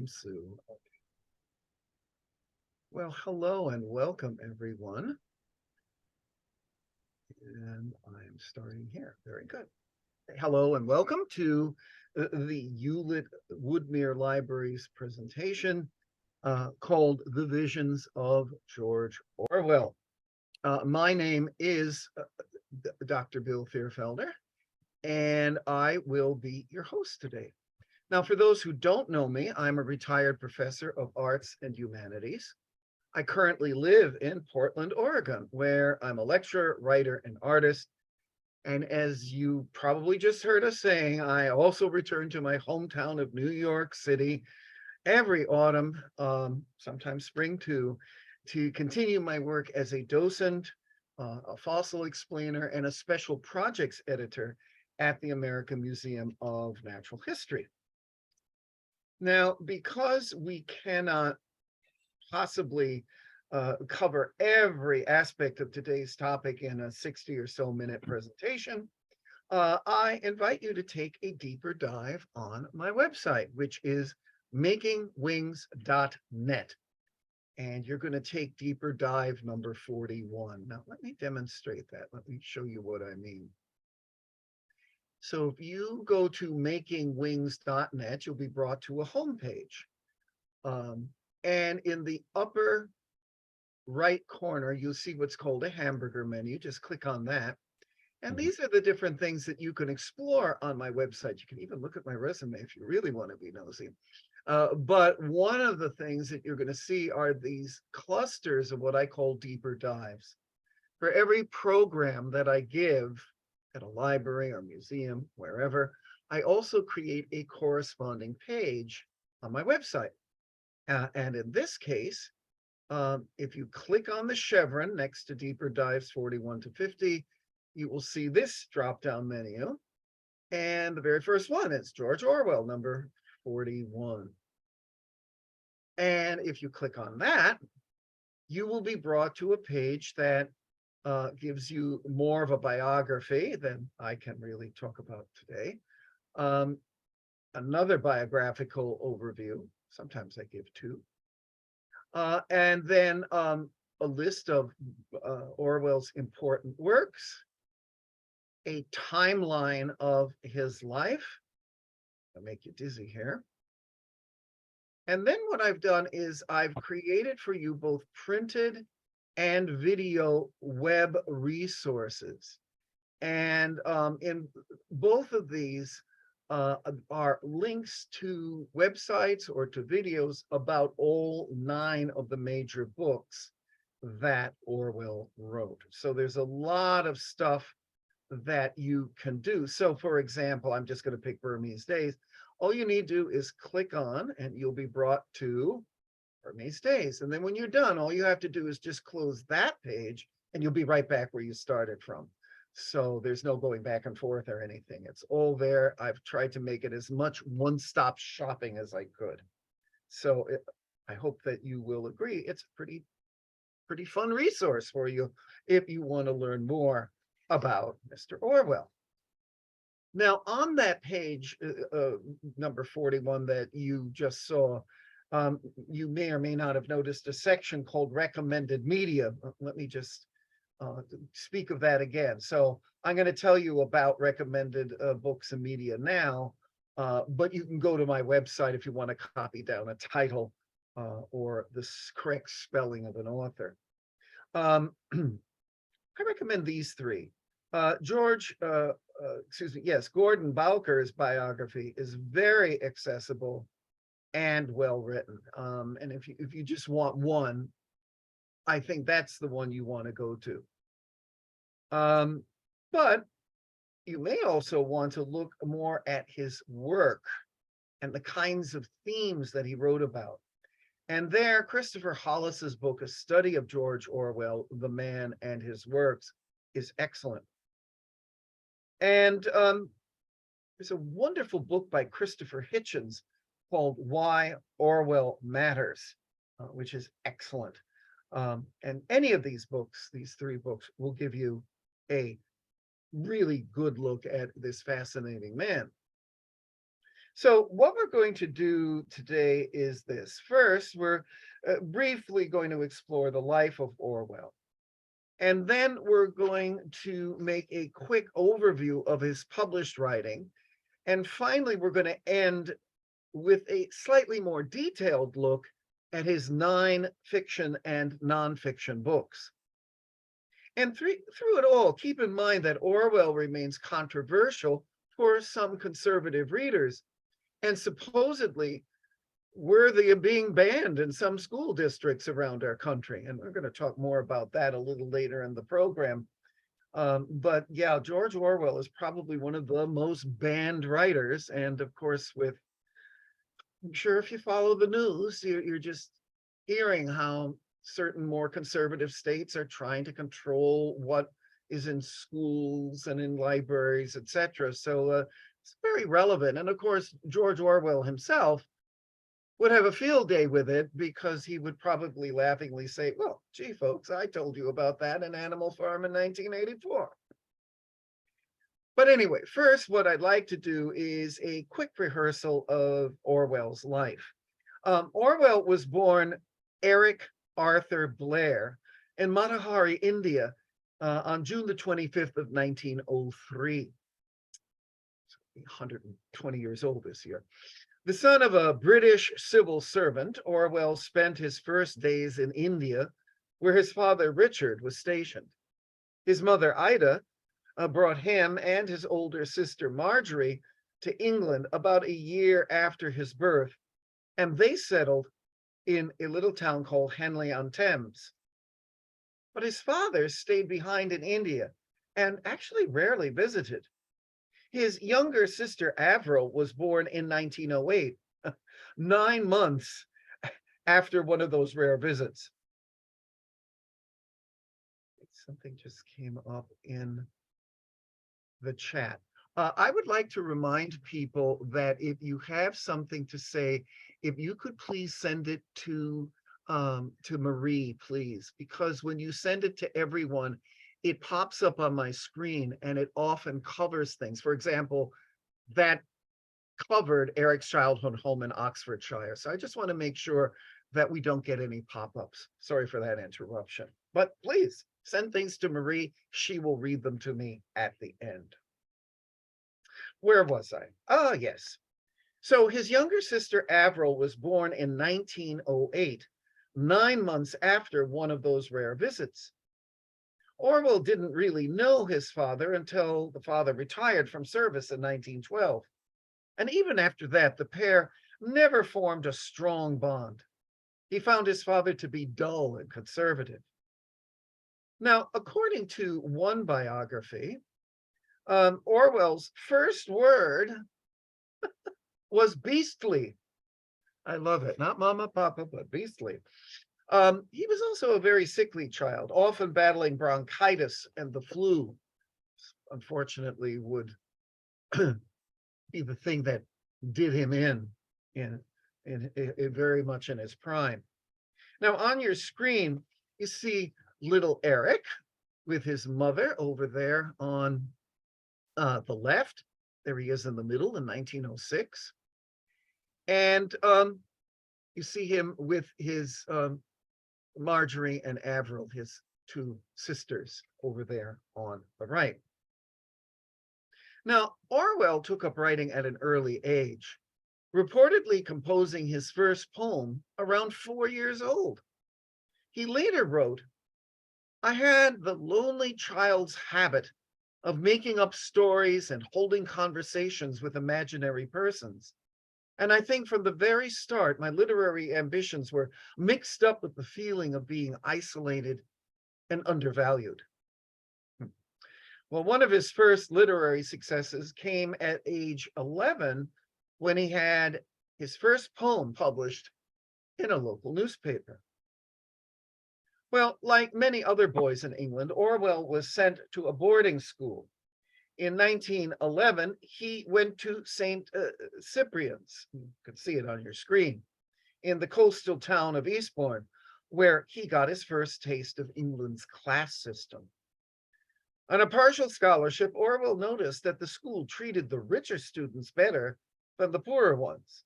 Sue. Well, hello and welcome, everyone. And I'm starting here. Very good. Hello and welcome to the Hewlett-Woodmere Library's presentation called The Visions of George Orwell. My name is Dr. Bill THIERFELDER, and I will be your host today. Now, for those who don't know me, I'm a retired professor of arts and humanities. I currently live in Portland, Oregon, where I'm a lecturer, writer, and artist. And as you probably just heard us saying, I also return to my hometown of New York City every autumn, sometimes spring too, to continue my work as a docent, a fossil explainer, and a special projects editor at the American Museum of Natural History. Now, because we cannot possibly cover every aspect of today's topic in a 60 or so minute presentation, I invite you to take a deeper dive on my website, which is makingwings.net. And you're going to take deeper dive number 41. Now, let me demonstrate that. Let me show you what I mean. So if you go to makingwings.net, you'll be brought to a homepage. And in the upper right corner, you'll see what's called a hamburger menu. Just click on that. And these are the different things that you can explore on my website. You can even look at my resume if you really want to be nosy. But one of the things that you're going to see are these clusters of what I call deeper dives. For every program that I give at a library or museum, wherever, I also create a corresponding page on my website. And in this case, if you click on the chevron next to Deeper Dives 41 to 50, you will see this drop-down menu. And the very first one is George Orwell, number 41. And if you click on that, you will be brought to a page that gives you more of a biography than I can really talk about today. Another biographical overview. Sometimes I give two. And then a list of Orwell's important works, a timeline of his life. I'll make you dizzy here. And then what I've done is I've created for you both printed and video web resources. And in both of these are links to websites or to videos about all 9 of the major books that Orwell wrote. So there's a lot of stuff that you can do. So for example, I'm just going to pick Burmese Days. All you need to do is click on and you'll be brought to Burmese Days. And then when you're done, all you have to do is just close that page and you'll be right back where you started from. So there's no going back and forth or anything. It's all there. I've tried to make it as much one-stop shopping as I could. So I hope that you will agree. It's a pretty fun resource for you if you want to learn more about Mr. Orwell. Now, on that page, number 41 that you just saw, you may or may not have noticed a section called recommended media. Let me just speak of that again. So I'm going to tell you about recommended books and media now, but you can go to my website if you want to copy down a title or the correct spelling of an author. I recommend these 3. Gordon Bowker's biography is very accessible and well written. And if you just want one, I think that's the one you want to go to. But you may also want to look more at his work and the kinds of themes that he wrote about. And there, Christopher Hollis's book, A Study of George Orwell, The Man and His Works, is excellent. And there's a wonderful book by Christopher Hitchens called Why Orwell Matters, which is excellent. And any of these books, these 3 books, will give you a really good look at this fascinating man. So what we're going to do today is this. First, we're briefly going to explore the life of Orwell. And then we're going to make a quick overview of his published writing. And finally, we're going to end with a slightly more detailed look at his 9 fiction and nonfiction books. And through it all, keep in mind that Orwell remains controversial for some conservative readers and supposedly worthy of being banned in some school districts around our country. And we're going to talk more about that a little later in the program. But yeah, George Orwell is probably one of the most banned writers. And of course, I'm sure if you follow the news, you're just hearing how certain more conservative states are trying to control what is in schools and in libraries, etc. So it's very relevant. And of course, George Orwell himself would have a field day with it because he would probably laughingly say, well, gee, folks, I told you about that in Animal Farm in 1984. But anyway, first, what I'd like to do is a quick rehearsal of Orwell's life. Orwell was born Eric Arthur Blair in Matahari, India, on June the 25th of 1903. 120 years old this year. The son of a British civil servant, Orwell spent his first days in India, where his father Richard was stationed. His mother Ida brought him and his older sister Marjorie to England about a year after his birth, and they settled in a little town called Henley-on-Thames. But his father stayed behind in India and actually rarely visited. His younger sister Avril was born in 1908, 9 months after one of those rare visits. Something just came up in the chat. I would like to remind people that if you have something to say, if you could please send it to Marie, please, because when you send it to everyone, it pops up on my screen and it often covers things. For example, that covered Eric's childhood home in Oxfordshire. So I just want to make sure that we don't get any pop-ups. Sorry for that interruption. But please send things to Marie. She will read them to me at the end. Where was I? Ah, yes. So his younger sister Avril was born in 1908, 9 months after one of those rare visits. Orwell didn't really know his father until the father retired from service in 1912. And even after that, the pair never formed a strong bond. He found his father to be dull and conservative. Now, according to one biography, Orwell's first word was beastly. I love it. Not mama, papa, but beastly. He was also a very sickly child, often battling bronchitis and the flu. Unfortunately, would be the thing that did him in very much in his prime. Now, on your screen, you see little Eric with his mother over there on the left. There he is in the middle in 1906. And you see him with his Marjorie and Avril, his 2 sisters over there on the right. Now, Orwell took up writing at an early age, reportedly composing his first poem around 4 years old. He later wrote, "I had the lonely child's habit of making up stories and holding conversations with imaginary persons. And I think from the very start, my literary ambitions were mixed up with the feeling of being isolated and undervalued." Well, one of his first literary successes came at age 11 when he had his first poem published in a local newspaper. Well, like many other boys in England, Orwell was sent to a boarding school. In 1911, he went to St. Cyprian's, you can see it on your screen, in the coastal town of Eastbourne, where he got his first taste of England's class system. On a partial scholarship, Orwell noticed that the school treated the richer students better than the poorer ones.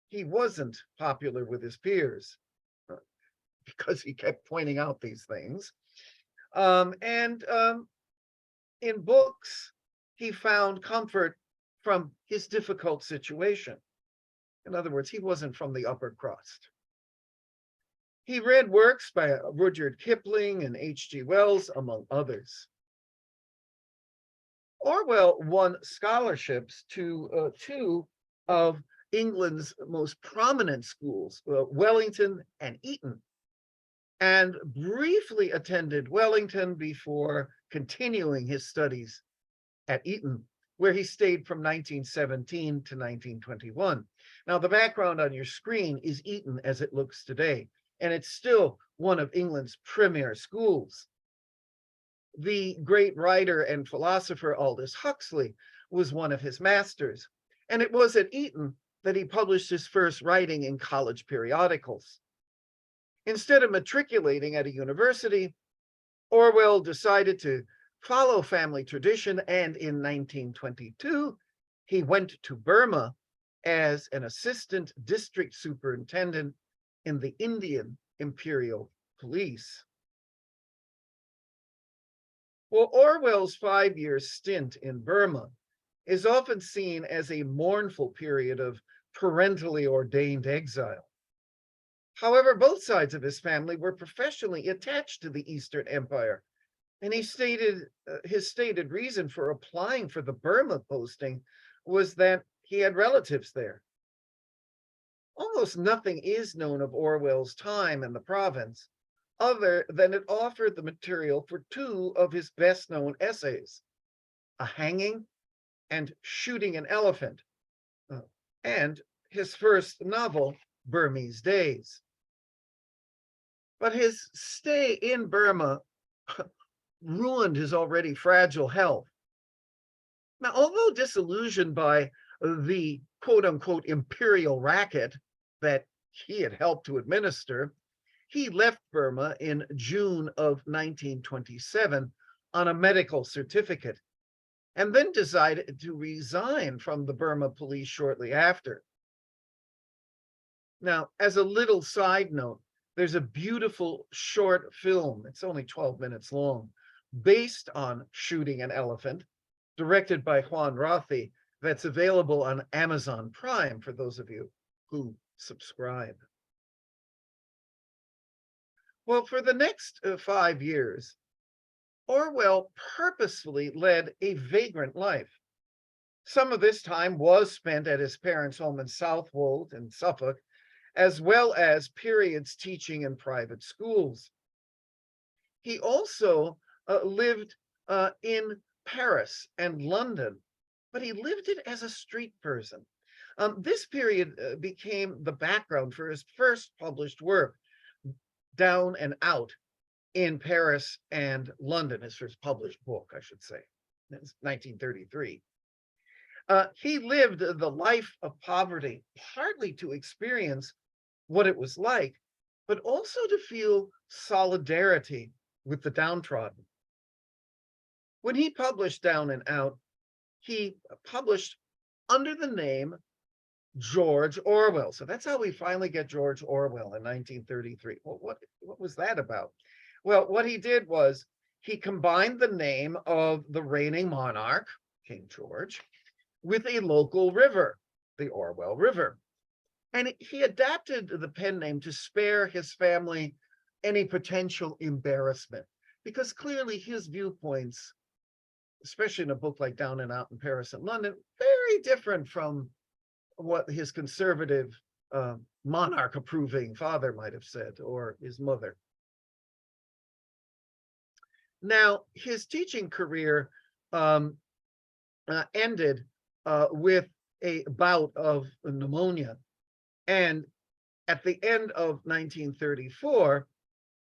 He wasn't popular with his peers because he kept pointing out these things. In books, he found comfort from his difficult situation. In other words, he wasn't from the upper crust. He read works by Rudyard Kipling and H.G. Wells, among others. Orwell won scholarships to two of England's most prominent schools, Wellington and Eton, and briefly attended Wellington before continuing his studies at Eton, where he stayed from 1917 to 1921. Now, the background on your screen is Eton as it looks today, and it's still one of England's premier schools. The great writer and philosopher Aldous Huxley was one of his masters, and it was at Eton that he published his first writing in college periodicals. Instead of matriculating at a university, Orwell decided to follow family tradition, and in 1922, he went to Burma as an assistant district superintendent in the Indian Imperial Police. Well, Orwell's 5-year stint in Burma is often seen as a mournful period of parentally ordained exile. However, both sides of his family were professionally attached to the Eastern Empire, and his stated reason for applying for the Burma posting was that he had relatives there. Almost nothing is known of Orwell's time in the province, other than it offered the material for two of his best-known essays, A Hanging and Shooting an Elephant, and his first novel, Burmese Days. But his stay in Burma ruined his already fragile health. Now, although disillusioned by the quote-unquote imperial racket that he had helped to administer, he left Burma in June of 1927 on a medical certificate, and then decided to resign from the Burma police shortly after. Now, as a little side note, there's a beautiful short film, it's only 12 minutes long, based on Shooting an Elephant, directed by Juan Rothi, that's available on Amazon Prime for those of you who subscribe. Well, for the next 5 years, Orwell purposefully led a vagrant life. Some of this time was spent at his parents' home in Southwold in Suffolk, as well as periods teaching in private schools. He also lived in Paris and London, but he lived it as a street person. This period became the background for his first published work, Down and Out, in Paris and London, his first published book, I should say. It's 1933. He lived the life of poverty, partly to experience what it was like, but also to feel solidarity with the downtrodden. When he published Down and Out, he published under the name George Orwell. So that's how we finally get George Orwell in 1933. Well, what was that about? Well, what he did was he combined the name of the reigning monarch, King George, with a local river, the Orwell River. And he adapted the pen name to spare his family any potential embarrassment, because clearly his viewpoints, especially in a book like Down and Out in Paris and London, very different from what his conservative monarch-approving father might have said, or his mother. Now, his teaching career ended with a bout of pneumonia. And at the end of 1934,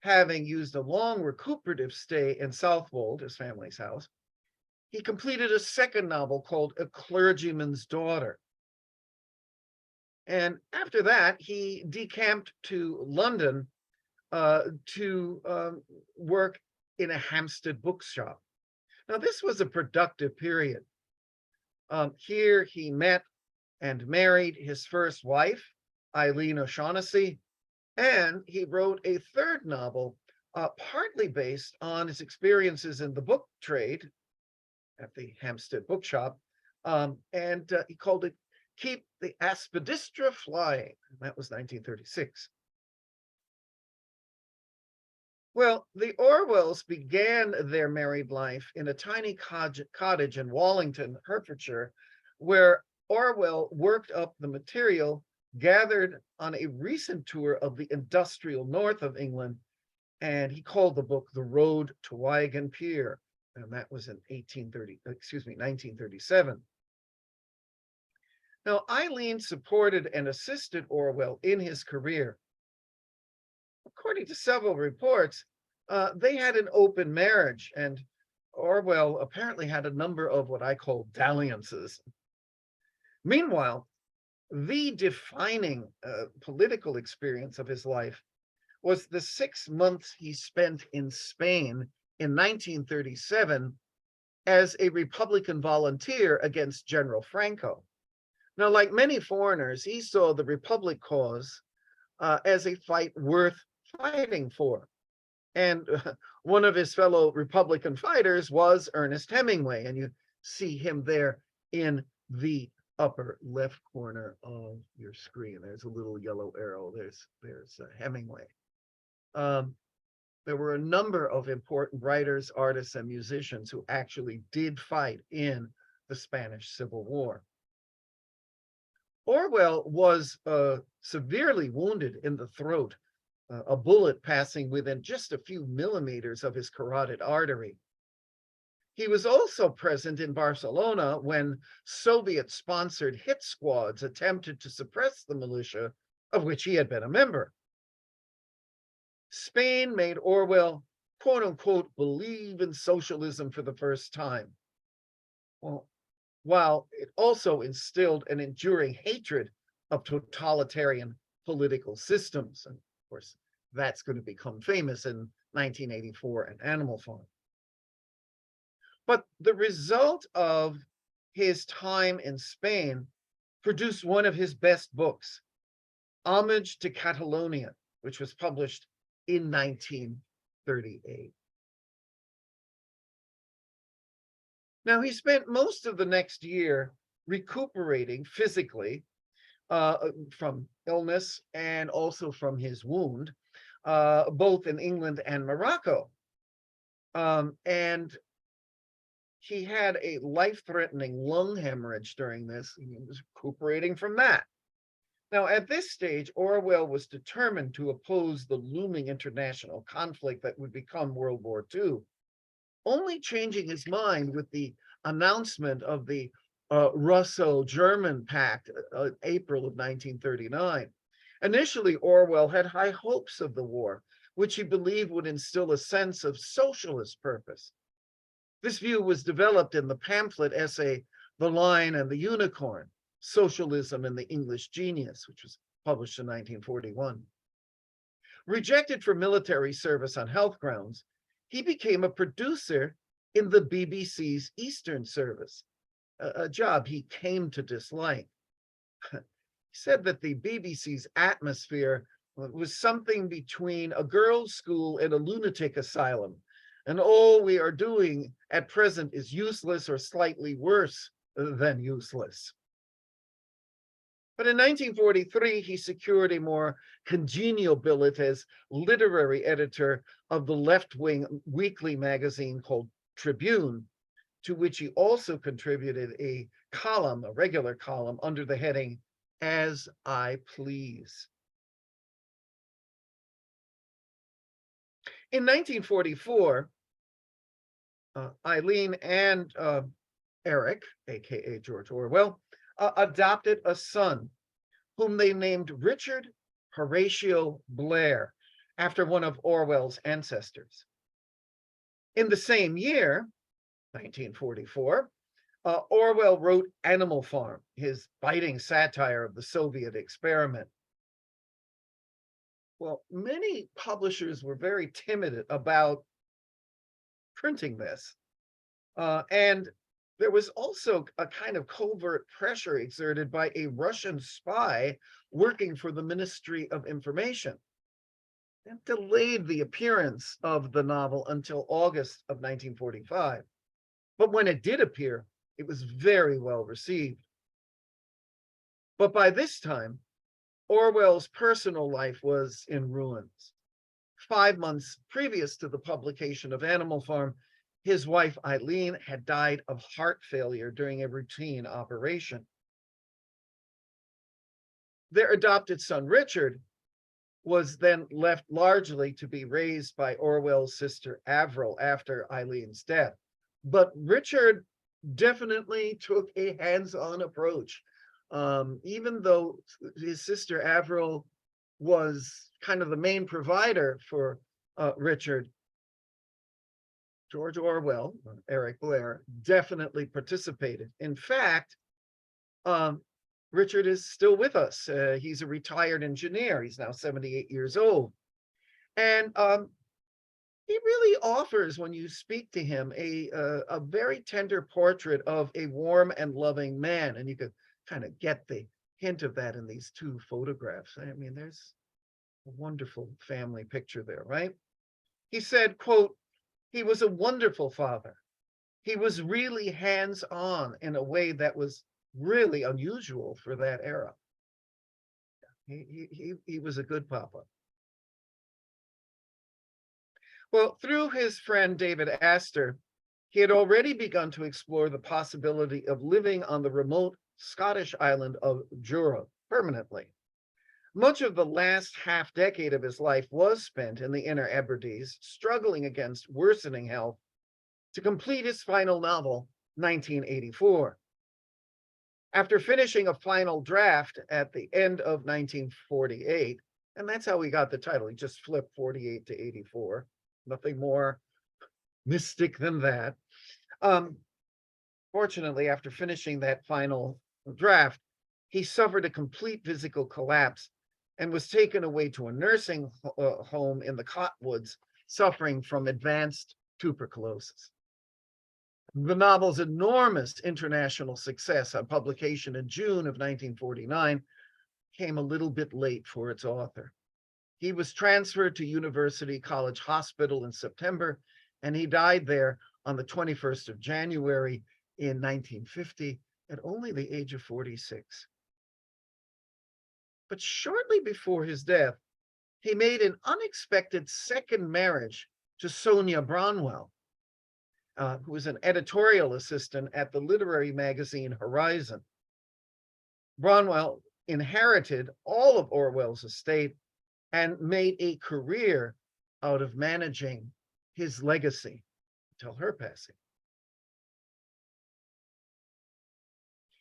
having used a long recuperative stay in Southwold, his family's house, he completed a second novel called A Clergyman's Daughter. And after that, he decamped to London to work in a Hampstead bookshop. Now, this was a productive period. Here he met and married his first wife, Eileen O'Shaughnessy, and he wrote a third novel, partly based on his experiences in the book trade at the Hampstead Bookshop, and he called it Keep the Aspidistra Flying. That was 1936. Well, the Orwells began their married life in a tiny cottage in Wallington, Hertfordshire, where Orwell worked up the material gathered on a recent tour of the industrial north of England, and he called the book The Road to Wigan Pier, and that was in 1937. Now, Eileen supported and assisted Orwell in his career. According to several reports, they had an open marriage, and Orwell apparently had a number of what I call dalliances. Meanwhile, the defining political experience of his life was the 6 months he spent in Spain in 1937 as a Republican volunteer against General Franco. Now, like many foreigners, he saw the Republic cause as a fight worth fighting for. And one of his fellow Republican fighters was Ernest Hemingway, and you see him there in the upper left corner of your screen. There's a little yellow arrow. There's Hemingway. There were a number of important writers, artists, and musicians who actually did fight in the Spanish Civil War. Orwell was severely wounded in the throat, a bullet passing within just a few millimeters of his carotid artery. He was also present in Barcelona when Soviet-sponsored hit squads attempted to suppress the militia of which he had been a member. Spain made Orwell, quote unquote, believe in socialism for the first time. Well, while it also instilled an enduring hatred of totalitarian political systems. And of course, that's going to become famous in 1984 and Animal Farm. But the result of his time in Spain produced one of his best books, Homage to Catalonia, which was published in 1938. Now, he spent most of the next year recuperating physically from illness and also from his wound, both in England and Morocco. And he had a life-threatening lung hemorrhage during this. He was recuperating from that. Now, at this stage, Orwell was determined to oppose the looming international conflict that would become World War II, only changing his mind with the announcement of the Russo-German Pact, April of 1939. Initially, Orwell had high hopes of the war, which he believed would instill a sense of socialist purpose. This view was developed in the pamphlet essay, The Lion and the Unicorn, Socialism and the English Genius, which was published in 1941. Rejected for military service on health grounds, he became a producer in the BBC's Eastern Service, a job he came to dislike. He said that the BBC's atmosphere was something between a girls' school and a lunatic asylum, and all we are doing at present is useless or slightly worse than useless. But in 1943, he secured a more congenial billet as literary editor of the left-wing weekly magazine called Tribune, to which he also contributed a column, a regular column, under the heading, As I Please. In 1944, Eileen and Eric, aka George Orwell, adopted a son whom they named Richard Horatio Blair, after one of Orwell's ancestors. In the same year, 1944, Orwell wrote Animal Farm, his biting satire of the Soviet experiment. Well, many publishers were very timid about printing this, and There was also a kind of covert pressure exerted by a Russian spy working for the Ministry of Information that delayed the appearance of the novel until August of 1945. But when it did appear, it was very well received. But by this time, Orwell's personal life was in ruins. 5 months previous to the publication of Animal Farm, his wife Eileen had died of heart failure during a routine operation. Their adopted son, Richard, was then left largely to be raised by Orwell's sister Avril after Eileen's death. But Richard definitely took a hands-on approach. Even though his sister Avril was kind of the main provider for Richard, George Orwell, Eric Blair, definitely participated. In fact, Richard is still with us. He's a retired engineer. He's now 78 years old. And he really offers, when you speak to him, a very tender portrait of a warm and loving man. And you could kind of get the hint of that in these two photographs. I mean, there's a wonderful family picture there, right? He said, quote, "He was a wonderful father. He was really hands-on in a way that was really unusual for that era. He was a good papa." Well, through his friend David Astor, he had already begun to explore the possibility of living on the remote Scottish island of Jura permanently. Much of the last half decade of his life was spent in the Inner Hebrides, struggling against worsening health to complete his final novel, 1984. After finishing a final draft at the end of 1948, and that's how he got the title, he just flipped 48 to 84, nothing more mystic than that. Fortunately, after finishing that final draft, he suffered a complete physical collapse and was taken away to a nursing home in the Cottonwoods, suffering from advanced tuberculosis. The novel's enormous international success on publication in June of 1949 came a little bit late for its author. He was transferred to University College Hospital in September, and he died there on the 21st of January in 1950 at only the age of 46. But shortly before his death, he made an unexpected second marriage to Sonia Bronwell, who was an editorial assistant at the literary magazine Horizon. Bronwell inherited all of Orwell's estate and made a career out of managing his legacy until her passing.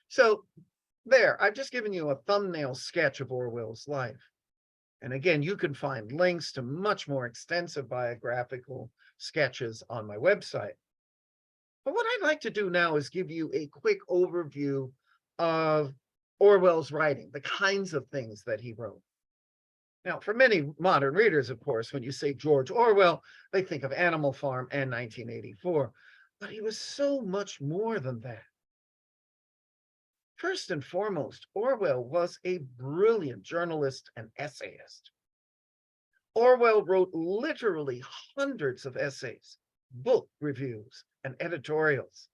So there, I've just given you a thumbnail sketch of Orwell's life. And again, you can find links to much more extensive biographical sketches on my website. But what I'd like to do now is give you a quick overview of Orwell's writing, the kinds of things that he wrote. Now, for many modern readers, of course, when you say George Orwell, they think of Animal Farm and 1984. But he was so much more than that. First and foremost, Orwell was a brilliant journalist and essayist. Orwell wrote literally hundreds of essays, book reviews, and editorials.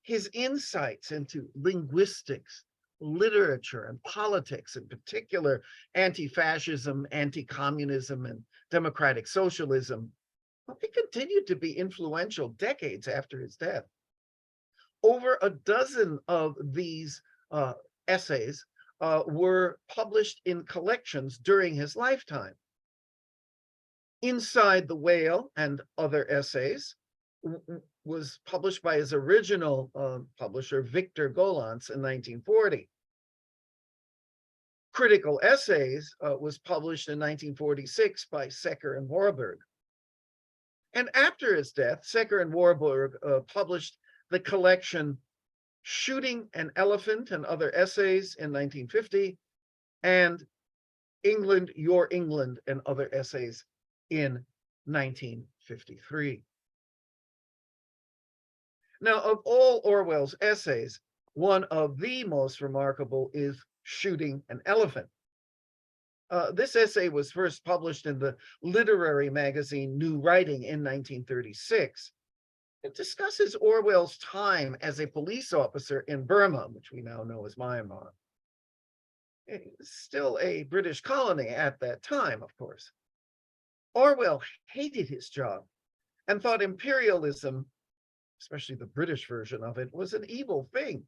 His insights into linguistics, literature, and politics, in particular anti-fascism, anti-communism, and democratic socialism, well, they continued to be influential decades after his death. Over a dozen of these essays were published in collections during his lifetime. Inside the Whale and Other Essays was published by his original publisher, Victor Gollancz, in 1940. Critical Essays was published in 1946 by Secker and Warburg. And after his death, Secker and Warburg published the collection Shooting an Elephant and Other Essays in 1950, and England, Your England and Other Essays in 1953. Now, of all Orwell's essays, one of the most remarkable is Shooting an Elephant. This essay was first published in the literary magazine New Writing in 1936. It discusses Orwell's time as a police officer in Burma, which we now know as Myanmar. It's still a British colony at that time, of course. Orwell hated his job and thought imperialism, especially the British version of it, was an evil thing.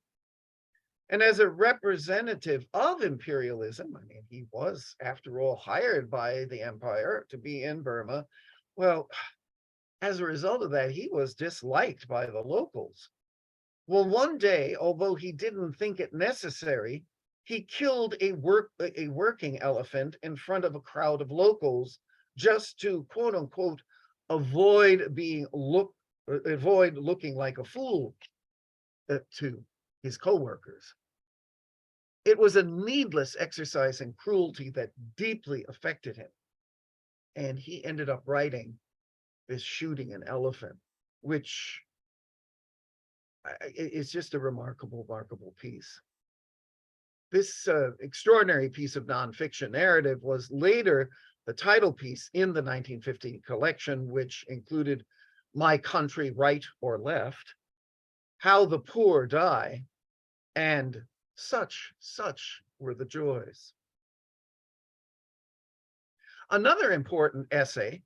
And as a representative of imperialism, I mean, he was, after all, hired by the empire to be in Burma. Well, as a result of that, he was disliked by the locals. Well, one day, although he didn't think it necessary, he killed a working elephant in front of a crowd of locals just to, quote unquote, avoid looking like a fool to his co-workers. It was a needless exercise in cruelty that deeply affected him. And he ended up writing this Shooting an Elephant, which is just a remarkable piece. This extraordinary piece of nonfiction narrative was later the title piece in the 1950 collection, which included My Country, Right or Left, How the Poor Die, and Such Were the Joys. Another important essay,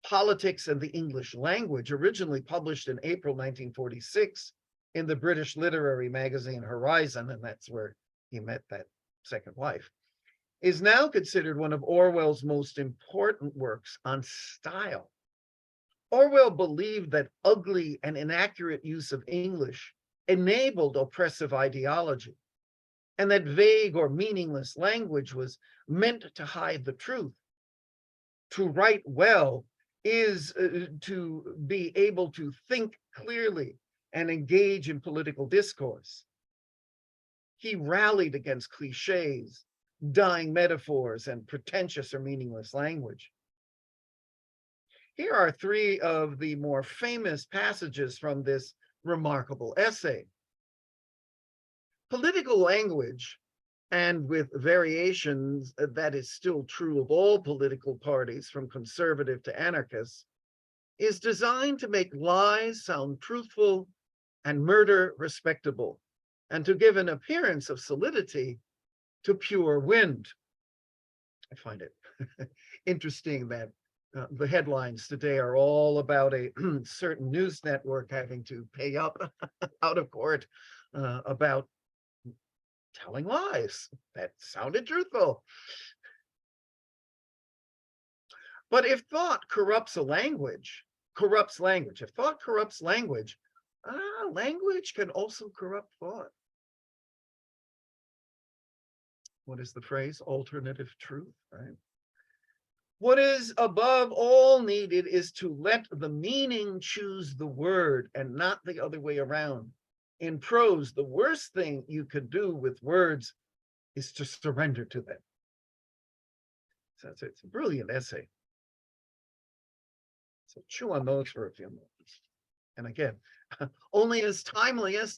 Politics and the English Language, originally published in April 1946 in the British literary magazine Horizon, and that's where he met that second wife, is now considered one of Orwell's most important works on style. Orwell believed that ugly and inaccurate use of English enabled oppressive ideology, and that vague or meaningless language was meant to hide the truth. To write well is to be able to think clearly and engage in political discourse. He rallied against cliches, dying metaphors, and pretentious or meaningless language. Here are three of the more famous passages from this remarkable essay. Political language, and with variations, that is still true of all political parties from conservative to anarchists, is designed to make lies sound truthful and murder respectable, and to give an appearance of solidity to pure wind. I find it interesting that the headlines today are all about a certain news network having to pay up out of court about telling lies that sounded truthful. But if thought corrupts language, if thought corrupts language, language can also corrupt thought. What is the phrase? Alternative truth, right? What is above all needed is to let the meaning choose the word and not the other way around. In prose, the worst thing you could do with words is to surrender to them. So it's a brilliant essay. So chew on those for a few moments. And again, only as timely as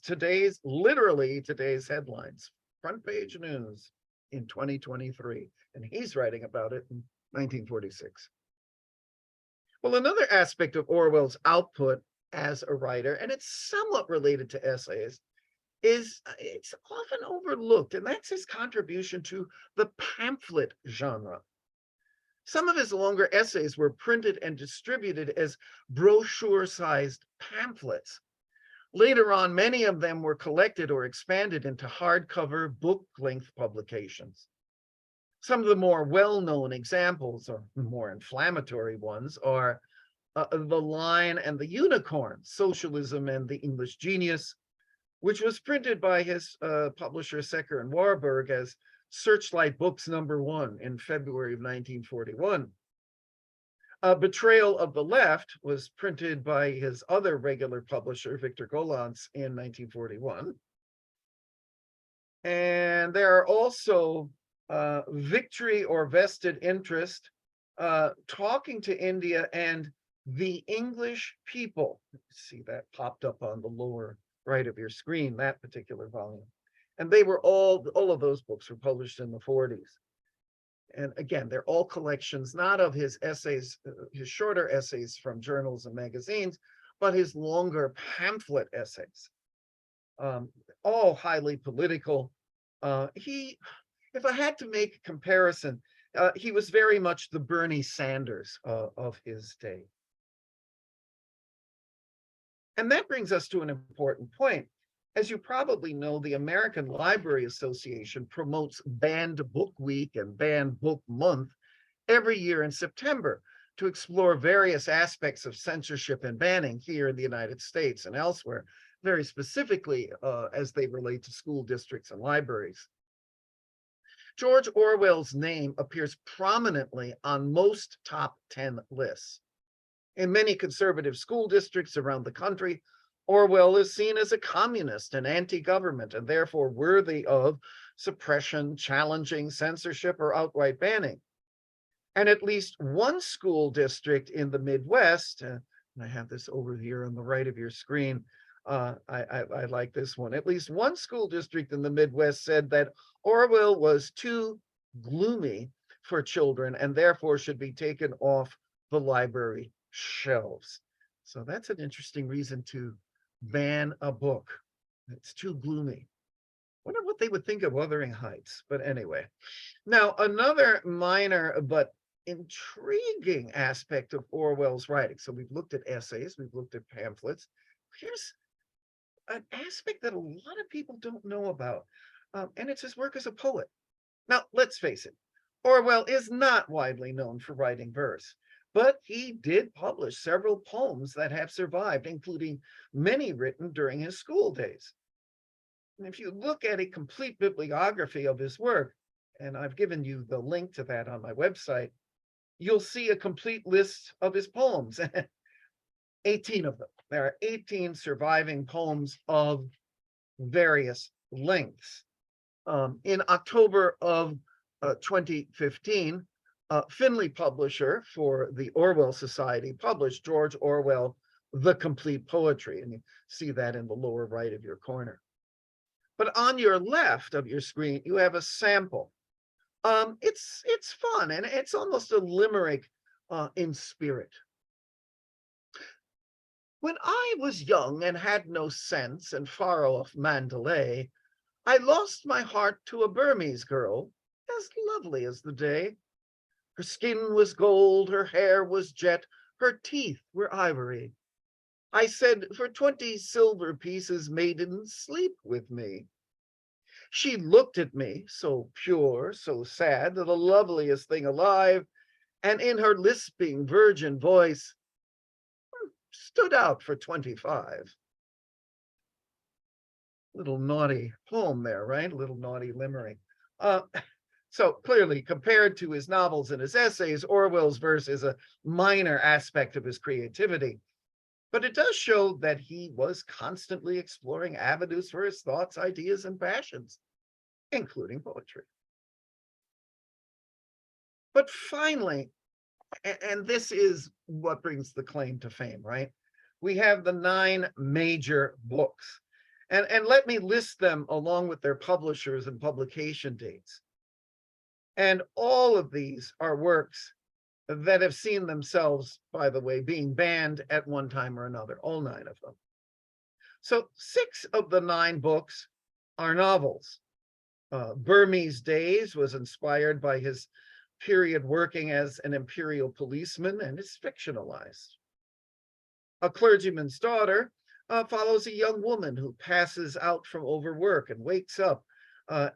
literally today's headlines, front page news in 2023. And he's writing about it in 1946. Well, another aspect of Orwell's output as a writer, and it's somewhat related to essays, is it's often overlooked, and that's his contribution to the pamphlet genre. Some of his longer essays were printed and distributed as brochure-sized pamphlets. Later on, many of them were collected or expanded into hardcover, book-length publications. Some of the more well-known examples, or more inflammatory ones, are The Lion and the Unicorn, Socialism and the English Genius, which was printed by his publisher Secker and Warburg as Searchlight Books #1 in February of 1941. Betrayal of the Left was printed by his other regular publisher, Victor Gollancz, in 1941. And there are also Victory or Vested Interest, Talking to India, and The English People. See, that popped up on the lower right of your screen, that particular volume. And they were all of those books were published in the 40s. And again, they're all collections, not of his essays, his shorter essays from journals and magazines, but his longer pamphlet essays, all highly political. If I had to make a comparison, he was very much the Bernie Sanders of his day. And that brings us to an important point. As you probably know, the American Library Association promotes Banned Book Week and Banned Book Month every year in September to explore various aspects of censorship and banning here in the United States and elsewhere, very specifically as they relate to school districts and libraries. George Orwell's name appears prominently on most top 10 lists. In many conservative school districts around the country, Orwell is seen as a communist and anti-government and therefore worthy of suppression, challenging, censorship, or outright banning. And at least one school district in the Midwest, and I have this over here on the right of your screen, I like this one. At least one school district in the Midwest said that Orwell was too gloomy for children and therefore should be taken off the library shelves. So that's an interesting reason to ban a book. It's too gloomy. Wonder what they would think of Wuthering Heights, but anyway. Now, another minor but intriguing aspect of Orwell's writing. So we've looked at essays, we've looked at pamphlets. Here's an aspect that a lot of people don't know about, and it's his work as a poet. Now, let's face it, Orwell is not widely known for writing verse, but he did publish several poems that have survived, including many written during his school days. And if you look at a complete bibliography of his work, and I've given you the link to that on my website, you'll see a complete list of his poems, 18 of them. There are 18 surviving poems of various lengths. In October of 2015, Finley publisher for the Orwell Society published George Orwell, The Complete Poetry, and you see that in the lower right of your corner. But on your left of your screen, you have a sample. It's fun, and it's almost a limerick in spirit. When I was young and had no sense and far off Mandalay, I lost my heart to a Burmese girl, as lovely as the day. Her skin was gold, her hair was jet, her teeth were ivory. I said, for 20 silver pieces, maiden, sleep with me. She looked at me, so pure, so sad, the loveliest thing alive, and in her lisping virgin voice, stood out for 25. Little naughty poem there, right? A little naughty limerick. So clearly, compared to his novels and his essays, Orwell's verse is a minor aspect of his creativity. But it does show that he was constantly exploring avenues for his thoughts, ideas, and passions, including poetry. But finally, and this is what brings the claim to fame, right? We have the 9 major books. And let me list them along with their publishers and publication dates. And all of these are works that have seen themselves, by the way, being banned at one time or another, all 9 of them. So 6 of the 9 books are novels. Burmese Days was inspired by his period working as an imperial policeman and is fictionalized. A Clergyman's Daughter follows a young woman who passes out from overwork and wakes up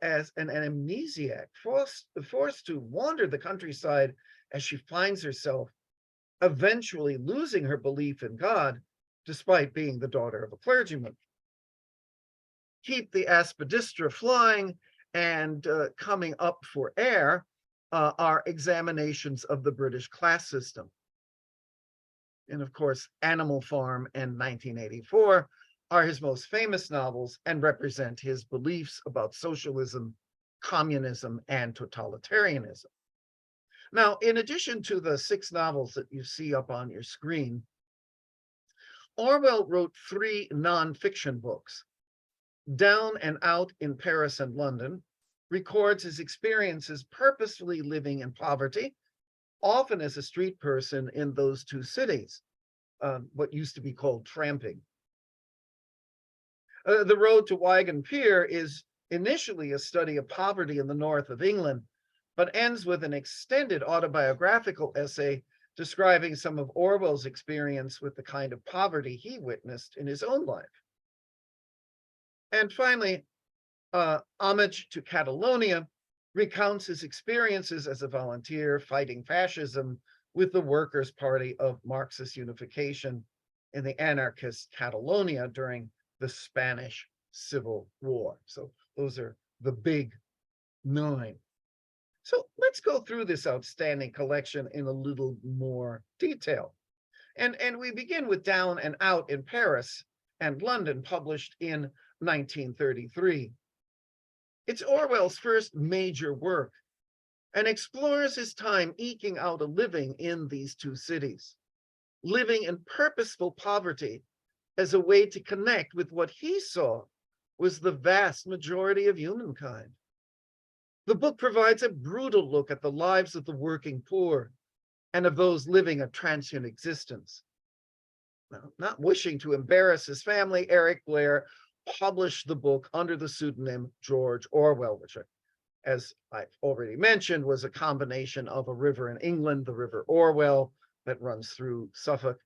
as an amnesiac, forced to wander the countryside as she finds herself eventually losing her belief in God, despite being the daughter of a clergyman. Keep the Aspidistra Flying and Coming Up for Air are examinations of the British class system. And of course, Animal Farm and 1984 are his most famous novels and represent his beliefs about socialism, communism, and totalitarianism. Now, in addition to the 6 novels that you see up on your screen, Orwell wrote 3 nonfiction books. Down and Out in Paris and London records his experiences purposefully living in poverty, often as a street person in those 2 cities, what used to be called tramping. The Road to Wigan Pier is initially a study of poverty in the north of England, but ends with an extended autobiographical essay describing some of Orwell's experience with the kind of poverty he witnessed in his own life. And finally, Homage to Catalonia recounts his experiences as a volunteer fighting fascism with the Workers' Party of Marxist Unification in the anarchist Catalonia during the Spanish Civil War. So those are the big 9. So let's go through this outstanding collection in a little more detail. And we begin with Down and Out in Paris and London, published in 1933. It's Orwell's first major work and explores his time eking out a living in these 2 cities, living in purposeful poverty as a way to connect with what he saw was the vast majority of humankind. The book provides a brutal look at the lives of the working poor and of those living a transient existence. Now, not wishing to embarrass his family, Eric Blair published the book under the pseudonym George Orwell, which, as I've already mentioned, was a combination of a river in England, the River Orwell, that runs through Suffolk,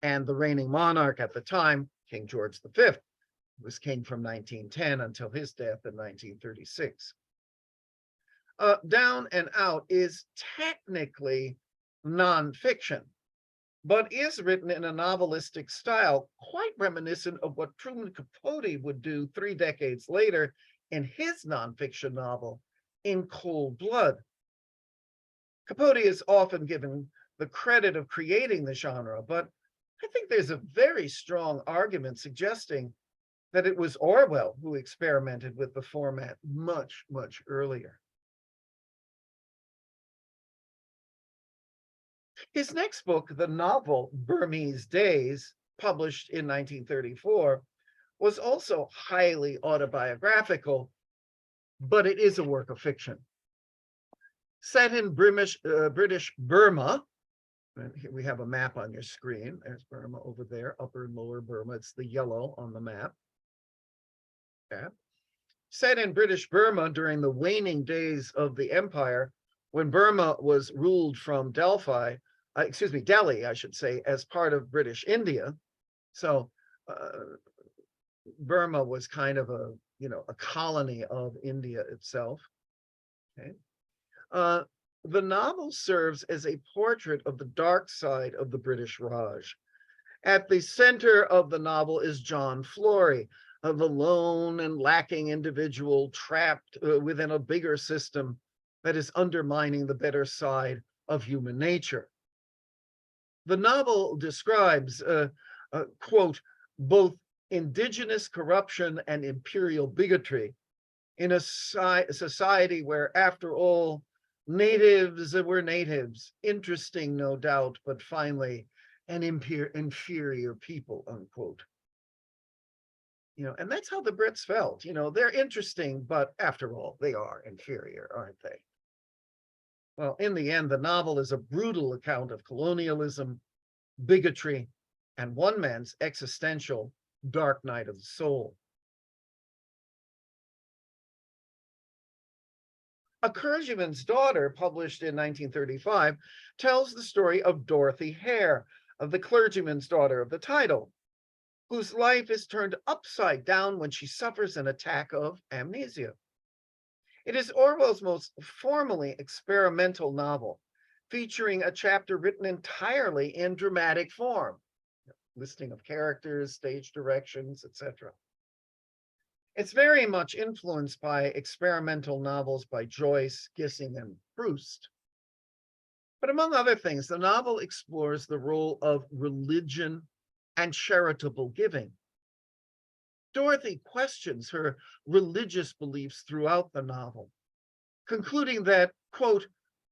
and the reigning monarch at the time, King George V, who was king from 1910 until his death in 1936. Down and Out is technically nonfiction, but is written in a novelistic style quite reminiscent of what Truman Capote would do 3 decades later in his nonfiction novel, In Cold Blood. Capote is often given the credit of creating the genre, but I think there's a very strong argument suggesting that it was Orwell who experimented with the format much, much earlier. His next book, the novel Burmese Days, published in 1934, was also highly autobiographical, but it is a work of fiction. Set in British Burma, and here we have a map on your screen. There's Burma over there, upper and lower Burma. It's the yellow on the map. Yeah. Set in British Burma during the waning days of the empire, when Burma was ruled from Delhi, I should say, as part of British India. So Burma was kind of a colony of India itself. Okay. The novel serves as a portrait of the dark side of the British Raj. At the center of the novel is John Flory, the lone and lacking individual trapped within a bigger system that is undermining the better side of human nature. The novel describes, quote, both indigenous corruption and imperial bigotry in a society where, after all, natives were natives, interesting, no doubt, but finally an inferior people, unquote. And that's how the Brits felt. They're interesting, but after all, they are inferior, aren't they? Well, in the end, the novel is a brutal account of colonialism, bigotry, and one man's existential dark night of the soul. A Clergyman's Daughter, published in 1935, tells the story of Dorothy Hare, of the clergyman's daughter of the title, whose life is turned upside down when she suffers an attack of amnesia. It is Orwell's most formally experimental novel, featuring a chapter written entirely in dramatic form, listing of characters, stage directions, etc. It's very much influenced by experimental novels by Joyce, Gissing, and Proust. But among other things, the novel explores the role of religion and charitable giving. Dorothy questions her religious beliefs throughout the novel, concluding that, quote,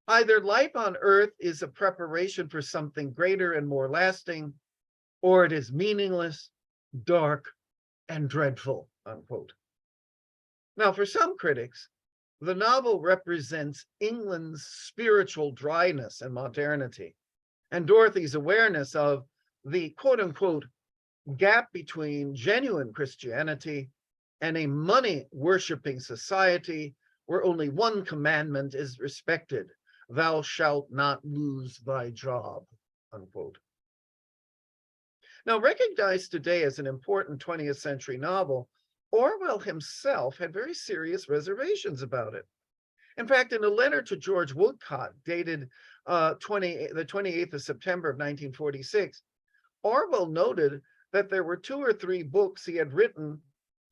Either life on Earth is a preparation for something greater and more lasting, or it is meaningless, dark, and dreadful, unquote. Now, for some critics, the novel represents England's spiritual dryness and modernity, and Dorothy's awareness of the quote unquote gap between genuine Christianity and a money worshiping society where only one commandment is respected: thou shalt not lose thy job, unquote. Now, recognized today as an important 20th century novel, Orwell himself had very serious reservations about it. In fact, in a letter to George Woodcock dated the 28th of September of 1946, Orwell noted that there were 2 or 3 books he had written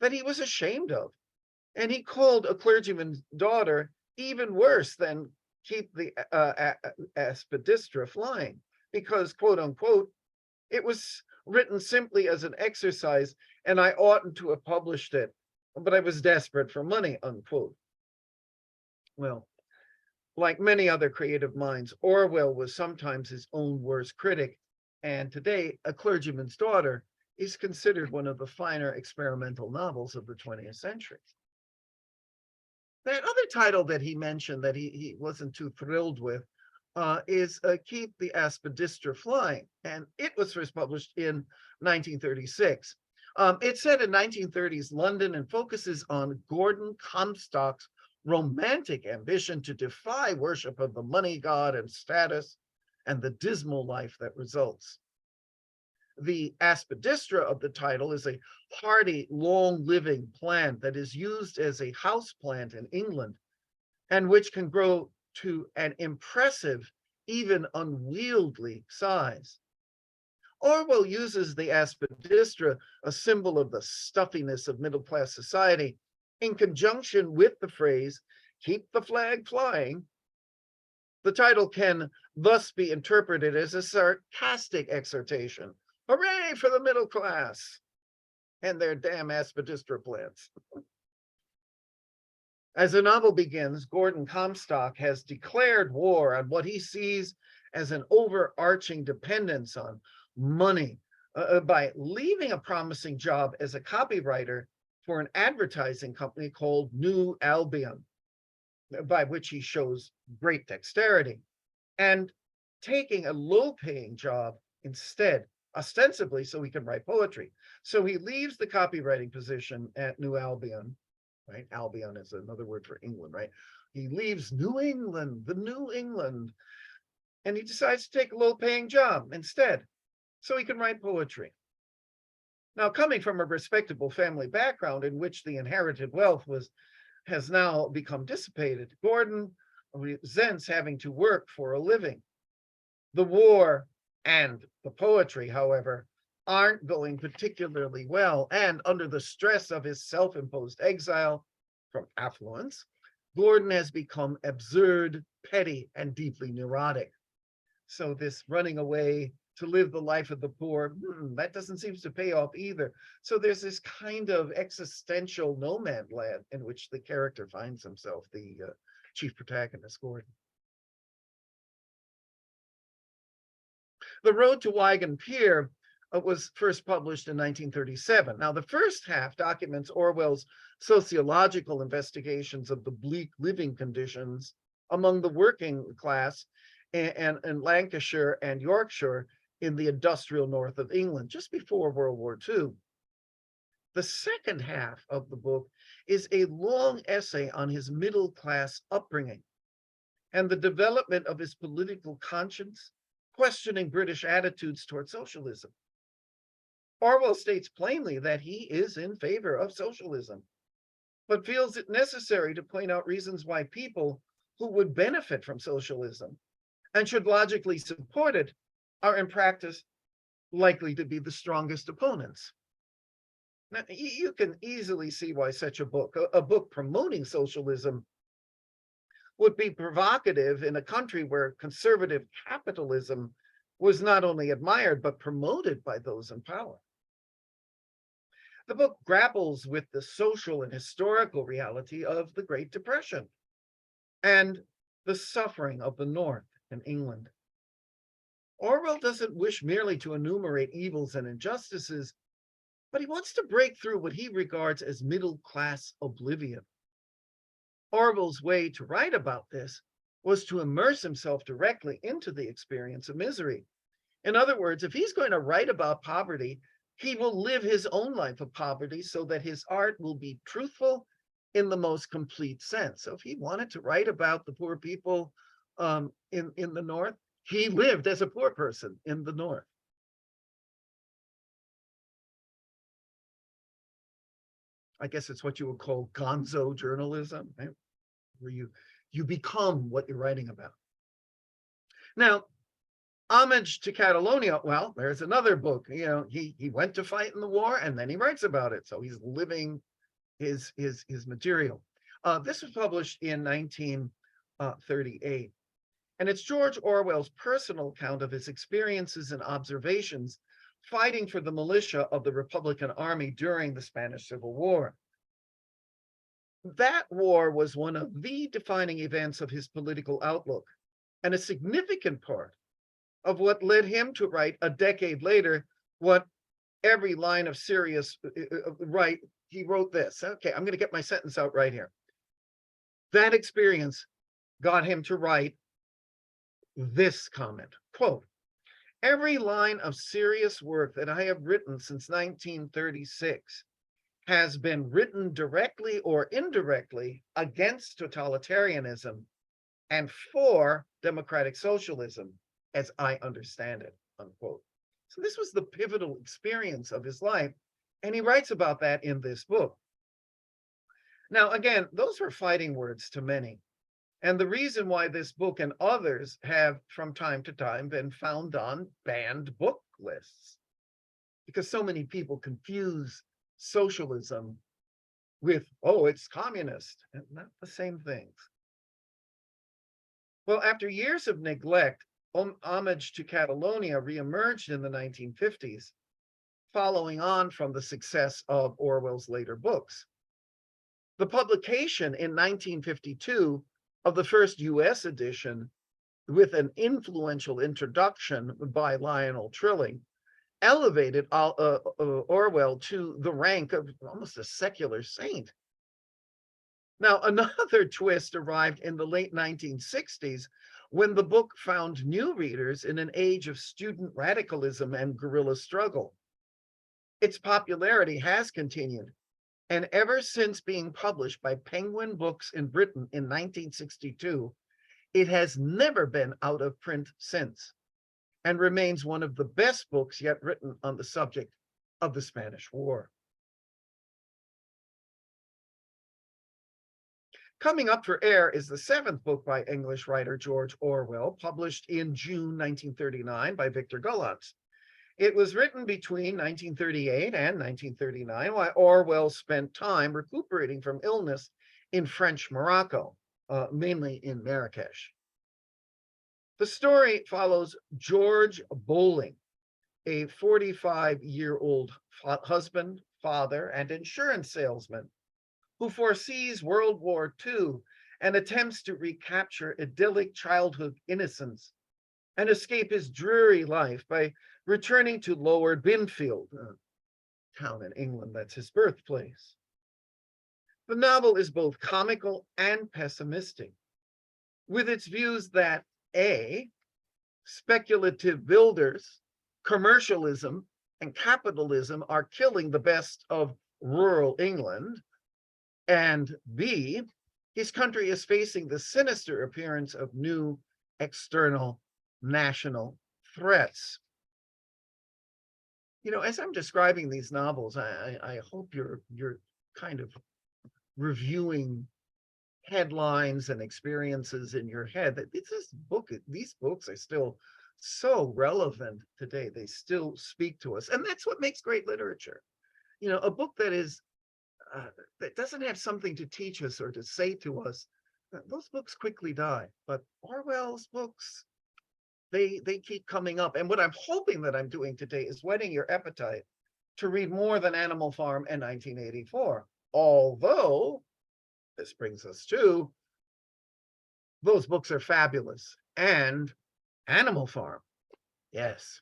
that he was ashamed of. And he called A Clergyman's Daughter even worse than Keep the Aspidistra Flying, because, quote unquote, it was written simply as an exercise and I oughtn't to have published it, but I was desperate for money, unquote. Well, like many other creative minds, Orwell was sometimes his own worst critic. And today, A Clergyman's Daughter is considered one of the finer experimental novels of the 20th century. That other title that he mentioned that he wasn't too thrilled with is Keep the Aspidistra Flying. And it was first published in 1936. It's set in 1930s London and focuses on Gordon Comstock's romantic ambition to defy worship of the money god and status and the dismal life that results. The aspidistra of the title is a hardy, long-living plant that is used as a house plant in England and which can grow to an impressive, even unwieldy size. Orwell uses the aspidistra, a symbol of the stuffiness of middle-class society, in conjunction with the phrase, keep the flag flying. The title can thus be interpreted as a sarcastic exhortation. Hooray for the middle class and their damn aspidistra plants. As the novel begins, Gordon Comstock has declared war on what he sees as an overarching dependence on money by leaving a promising job as a copywriter for an advertising company called New Albion, by which he shows great dexterity, and taking a low-paying job instead, ostensibly so he can write poetry. So he leaves the copywriting position at New Albion, right? Albion is another word for England, right? He leaves New England, the New England, and he decides to take a low-paying job instead so he can write poetry. Now, coming from a respectable family background in which the inherited wealth has now become dissipated, Gordon resents having to work for a living. The war and the poetry, however, aren't going particularly well, and under the stress of his self-imposed exile from affluence, Gordon has become absurd, petty, and deeply neurotic. So this running away to live the life of the poor, that doesn't seem to pay off either. So there's this kind of existential no man's land in which the character finds himself, the chief protagonist, Gordon. The Road to Wigan Pier was first published in 1937. Now, the first half documents Orwell's sociological investigations of the bleak living conditions among the working class in Lancashire and Yorkshire in the industrial north of England, just before World War II. The second half of the book is a long essay on his middle-class upbringing and the development of his political conscience, questioning British attitudes toward socialism. Orwell states plainly that he is in favor of socialism, but feels it necessary to point out reasons why people who would benefit from socialism and should logically support it are in practice likely to be the strongest opponents. Now, you can easily see why such a book promoting socialism, would be provocative in a country where conservative capitalism was not only admired, but promoted by those in power. The book grapples with the social and historical reality of the Great Depression and the suffering of the North in England. Orwell doesn't wish merely to enumerate evils and injustices, but he wants to break through what he regards as middle-class oblivion. Orwell's way to write about this was to immerse himself directly into the experience of misery. In other words, if he's going to write about poverty, he will live his own life of poverty so that his art will be truthful in the most complete sense. So if he wanted to write about the poor people in the North, he lived as a poor person in the North. I guess it's what you would call gonzo journalism, right? Where you become what you're writing about. Now, Homage to Catalonia, well, there's another book. He went to fight in the war and then he writes about it. So he's living his material. This was published in 1938. And it's George Orwell's personal account of his experiences and observations fighting for the militia of the Republican Army during the Spanish Civil War. That war was one of the defining events of his political outlook and a significant part of what led him to write a decade later what every line of serious right. He wrote this. Okay, I'm going to get my sentence out right here. That experience got him to write this comment, quote, "Every line of serious work that I have written since 1936 has been written directly or indirectly against totalitarianism and for democratic socialism as I understand it," unquote. So this was the pivotal experience of his life, and he writes about that in this book. Now, again, those were fighting words to many. And the reason why this book and others have from time to time been found on banned book lists, because so many people confuse socialism with, oh, it's communist, and not the same things. Well, after years of neglect, Homage to Catalonia reemerged in the 1950s, following on from the success of Orwell's later books. The publication in 1952 of the first US edition, with an influential introduction by Lionel Trilling, elevated Orwell to the rank of almost a secular saint. Now, another twist arrived in the late 1960s when the book found new readers in an age of student radicalism and guerrilla struggle. Its popularity has continued, and ever since being published by Penguin Books in Britain in 1962, it has never been out of print since, and remains one of the best books yet written on the subject of the Spanish War. Coming up for air is the seventh book by English writer George Orwell, published in June 1939 by Victor Gollancz. It was written between 1938 and 1939, while Orwell spent time recuperating from illness in French Morocco, mainly in Marrakesh. The story follows George Bowling, a 45-year-old husband, father, and insurance salesman who foresees World War II and attempts to recapture idyllic childhood innocence and escape his dreary life by returning to Lower Binfield, a town in England that's his birthplace. The novel is both comical and pessimistic, with its views that A, speculative builders, commercialism, and capitalism are killing the best of rural England, and B, his country is facing the sinister appearance of new external national threats. As I'm describing these novels, I hope you're kind of reviewing headlines and experiences in your head. That these books are still so relevant today. They still speak to us, and that's what makes great literature. A book that doesn't have something to teach us or to say to us, those books quickly die. But Orwell's books, they keep coming up. And what I'm hoping that I'm doing today is whetting your appetite to read more than Animal Farm and 1984. Although, this brings us to Those books are fabulous. And Animal Farm. Yes.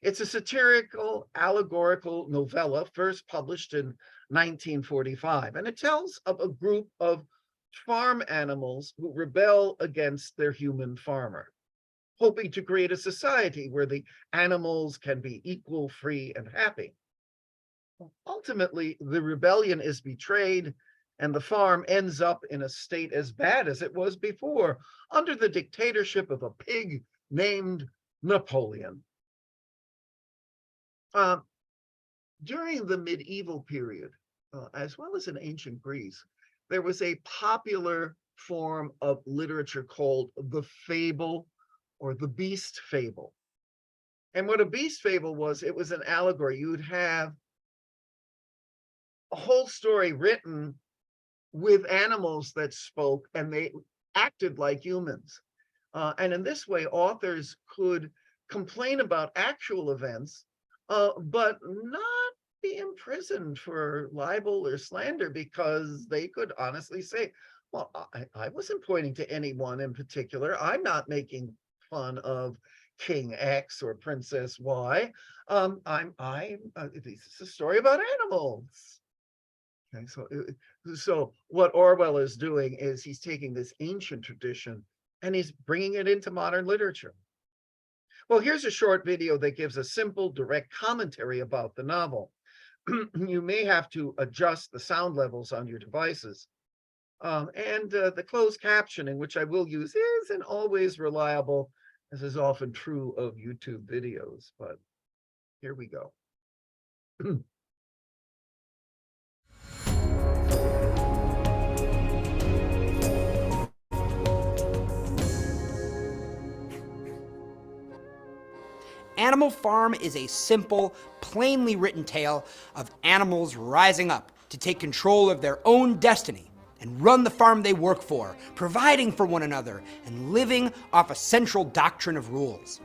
It's a satirical, allegorical novella first published in 1945, and it tells of a group of farm animals who rebel against their human farmer, hoping to create a society where the animals can be equal, free, and happy. Ultimately, the rebellion is betrayed, and the farm ends up in a state as bad as it was before, under the dictatorship of a pig named Napoleon. During the medieval period, as well as in ancient Greece, there was a popular form of literature called the fable or the beast fable. And what a beast fable was, it was an allegory. You would have a whole story written with animals that spoke and they acted like humans. And in this way, authors could complain about actual events, but not be imprisoned for libel or slander, because they could honestly say, well, I wasn't pointing to anyone in particular. I'm not making fun of King X or Princess Y. This is a story about animals. Okay, so what Orwell is doing is he's taking this ancient tradition and he's bringing it into modern literature. Well, here's a short video that gives a simple, direct commentary about the novel. You may have to adjust the sound levels on your devices. And the closed captioning, which I will use, isn't always reliable, as is often true of YouTube videos, but here we go. Animal Farm is a simple, plainly written tale of animals rising up to take control of their own destiny and run the farm they work for, providing for one another and living off a central doctrine of rules.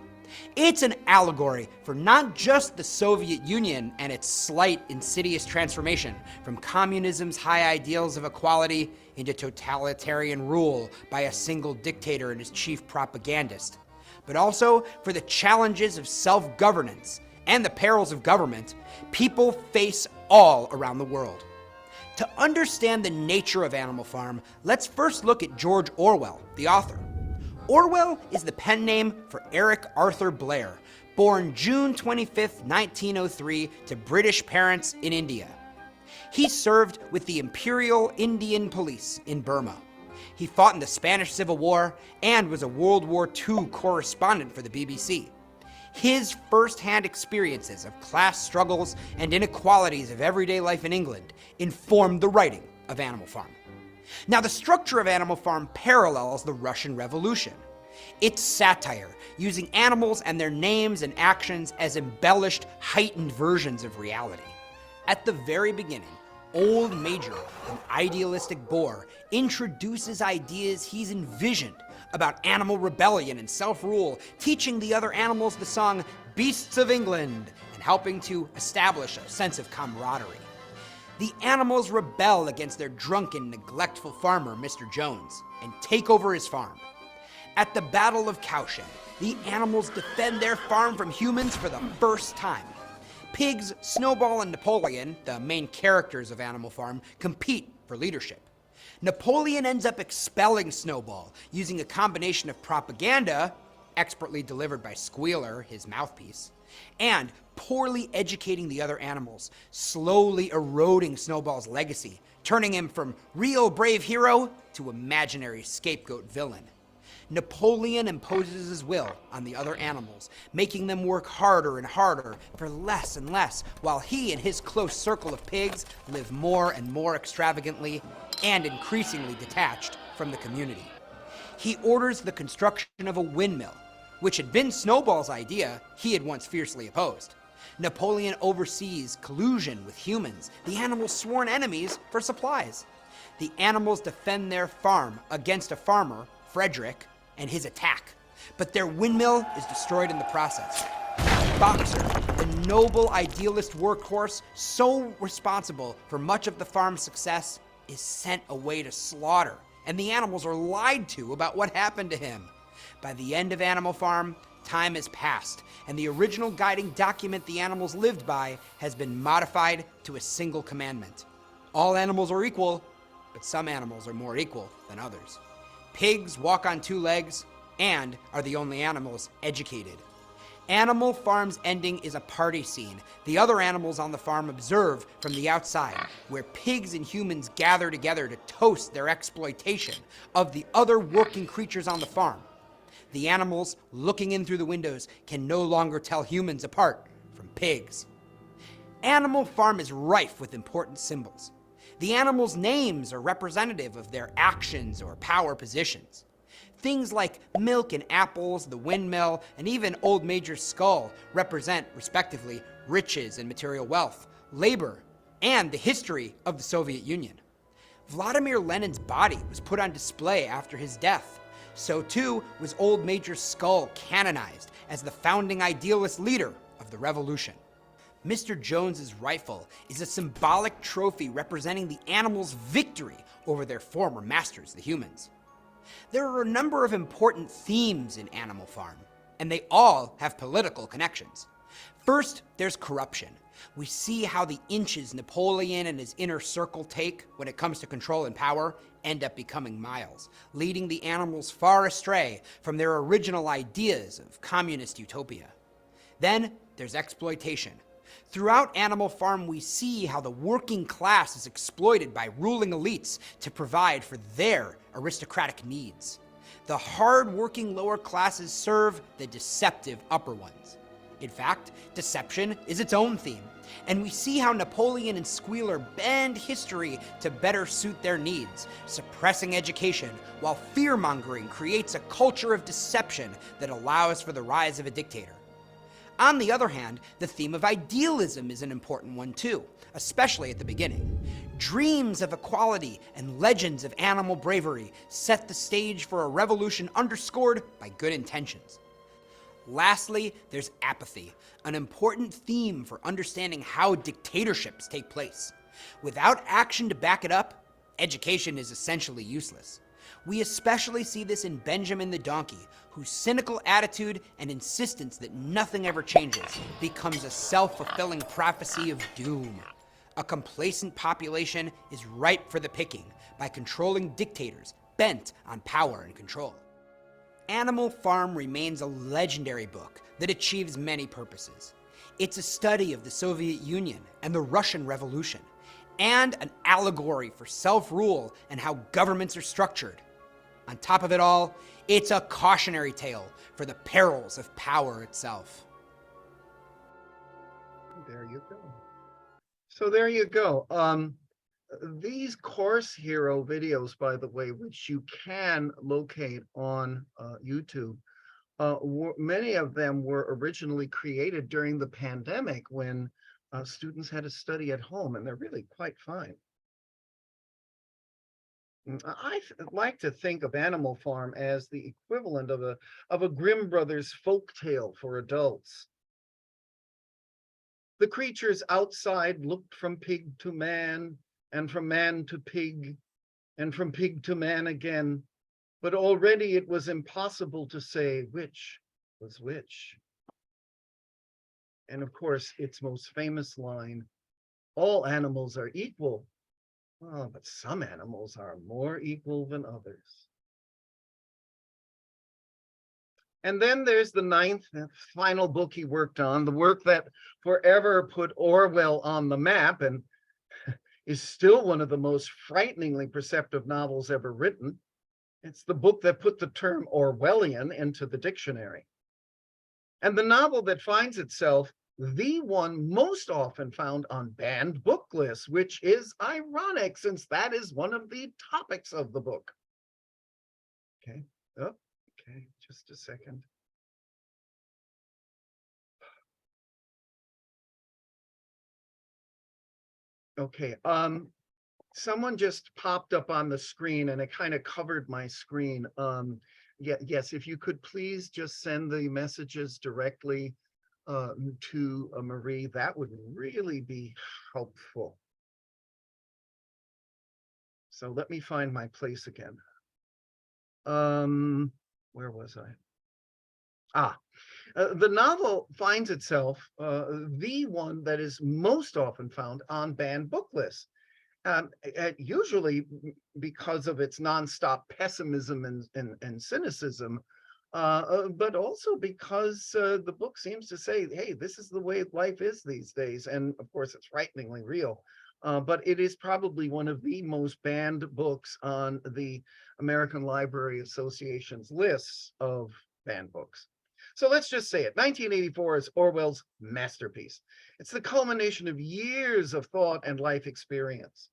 It's an allegory for not just the Soviet Union and its slight, insidious transformation from communism's high ideals of equality into totalitarian rule by a single dictator and his chief propagandist, but also for the challenges of self-governance and the perils of government people face all around the world. To understand the nature of Animal Farm, let's first look at George Orwell, the author. Orwell is the pen name for Eric Arthur Blair, born June 25, 1903, to British parents in India. He served with the Imperial Indian Police in Burma. He fought in the Spanish Civil War and was a World War II correspondent for the BBC. His first-hand experiences of class struggles and inequalities of everyday life in England informed the writing of Animal Farm. Now, the structure of Animal Farm parallels the Russian Revolution. It's satire, using animals and their names and actions as embellished, heightened versions of reality. At the very beginning, Old Major, an idealistic Boer, introduces ideas he's envisioned about animal rebellion and self-rule, teaching the other animals the song Beasts of England and helping to establish a sense of camaraderie. The animals rebel against their drunken, neglectful farmer, Mr. Jones, and take over his farm. At the Battle of Cowshed, the animals defend their farm from humans for the first time. Pigs, Snowball, and Napoleon, the main characters of Animal Farm, compete for leadership. Napoleon ends up expelling Snowball, using a combination of propaganda, expertly delivered by Squealer, his mouthpiece, and poorly educating the other animals, slowly eroding Snowball's legacy, turning him from real brave hero to imaginary scapegoat villain. Napoleon imposes his will on the other animals, making them work harder and harder for less and less, while he and his close circle of pigs live more and more extravagantly and increasingly detached from the community. He orders the construction of a windmill, which had been Snowball's idea he had once fiercely opposed. Napoleon oversees collusion with humans, the animals' sworn enemies, for supplies. The animals defend their farm against a farmer, Frederick, and his attack, but their windmill is destroyed in the process. Boxer, the noble idealist workhorse so responsible for much of the farm's success, is sent away to slaughter, and the animals are lied to about what happened to him. By the end of Animal Farm, time has passed, and the original guiding document the animals lived by has been modified to a single commandment. All animals are equal, but some animals are more equal than others. Pigs walk on 2 legs and are the only animals educated. Animal Farm's ending is a party scene. The other animals on the farm observe from the outside, where pigs and humans gather together to toast their exploitation of the other working creatures on the farm. The animals looking in through the windows can no longer tell humans apart from pigs. Animal Farm is rife with important symbols. The animals' names are representative of their actions or power positions. Things like milk and apples, the windmill, and even Old Major's skull represent, respectively, riches and material wealth, labor, and the history of the Soviet Union. Vladimir Lenin's body was put on display after his death. So too was Old Major's skull canonized as the founding idealist leader of the revolution. Mr. Jones's rifle is a symbolic trophy representing the animals' victory over their former masters, the humans. There are a number of important themes in Animal Farm, and they all have political connections. First, there's corruption. We see how the inches Napoleon and his inner circle take when it comes to control and power end up becoming miles, leading the animals far astray from their original ideas of communist utopia. Then there's exploitation. Throughout Animal Farm, we see how the working class is exploited by ruling elites to provide for their aristocratic needs. The hard-working lower classes serve the deceptive upper ones. In fact, deception is its own theme, and we see how Napoleon and Squealer bend history to better suit their needs, suppressing education while fear-mongering creates a culture of deception that allows for the rise of a dictator. On the other hand, the theme of idealism is an important one too, especially at the beginning. Dreams of equality and legends of animal bravery set the stage for a revolution underscored by good intentions. Lastly, there's apathy, an important theme for understanding how dictatorships take place. Without action to back it up, education is essentially useless. We especially see this in Benjamin the Donkey, whose cynical attitude and insistence that nothing ever changes becomes a self-fulfilling prophecy of doom. A complacent population is ripe for the picking by controlling dictators bent on power and control. Animal Farm remains a legendary book that achieves many purposes. It's a study of the Soviet Union and the Russian Revolution, and an allegory for self-rule and how governments are structured. On top of it all, it's a cautionary tale for the perils of power itself. There you go. So there you go. These Course Hero videos, by the way, which you can locate on YouTube, many of them were originally created during the pandemic when students had to study at home, and they're really quite fine. I like to think of Animal Farm as the equivalent of a Grimm Brothers folktale for adults. The creatures outside looked from pig to man, and from man to pig, and from pig to man again, but already it was impossible to say which was which. And of course, its most famous line, all animals are equal. Oh, but some animals are more equal than others. And then there's the 9th and final book he worked on, the work that forever put Orwell on the map and is still one of the most frighteningly perceptive novels ever written. It's the book that put the term Orwellian into the dictionary. And the novel that finds itself the one most often found on banned book lists, which is ironic since that is one of the topics of the book. Okay, oh, okay, just a second. Okay, someone just popped up on the screen and it kind of covered my screen. Yes, if you could please just send the messages directly to Marie, that would really be helpful. So let me find my place again. Where was I? The novel finds itself the one that is most often found on banned book lists. Usually because of its nonstop pessimism and cynicism, but also because the book seems to say, hey, this is the way life is these days. And of course, it's frighteningly real. But it is probably one of the most banned books on the American Library Association's lists of banned books. So let's just say it. 1984 is Orwell's masterpiece. It's the culmination of years of thought and life experience.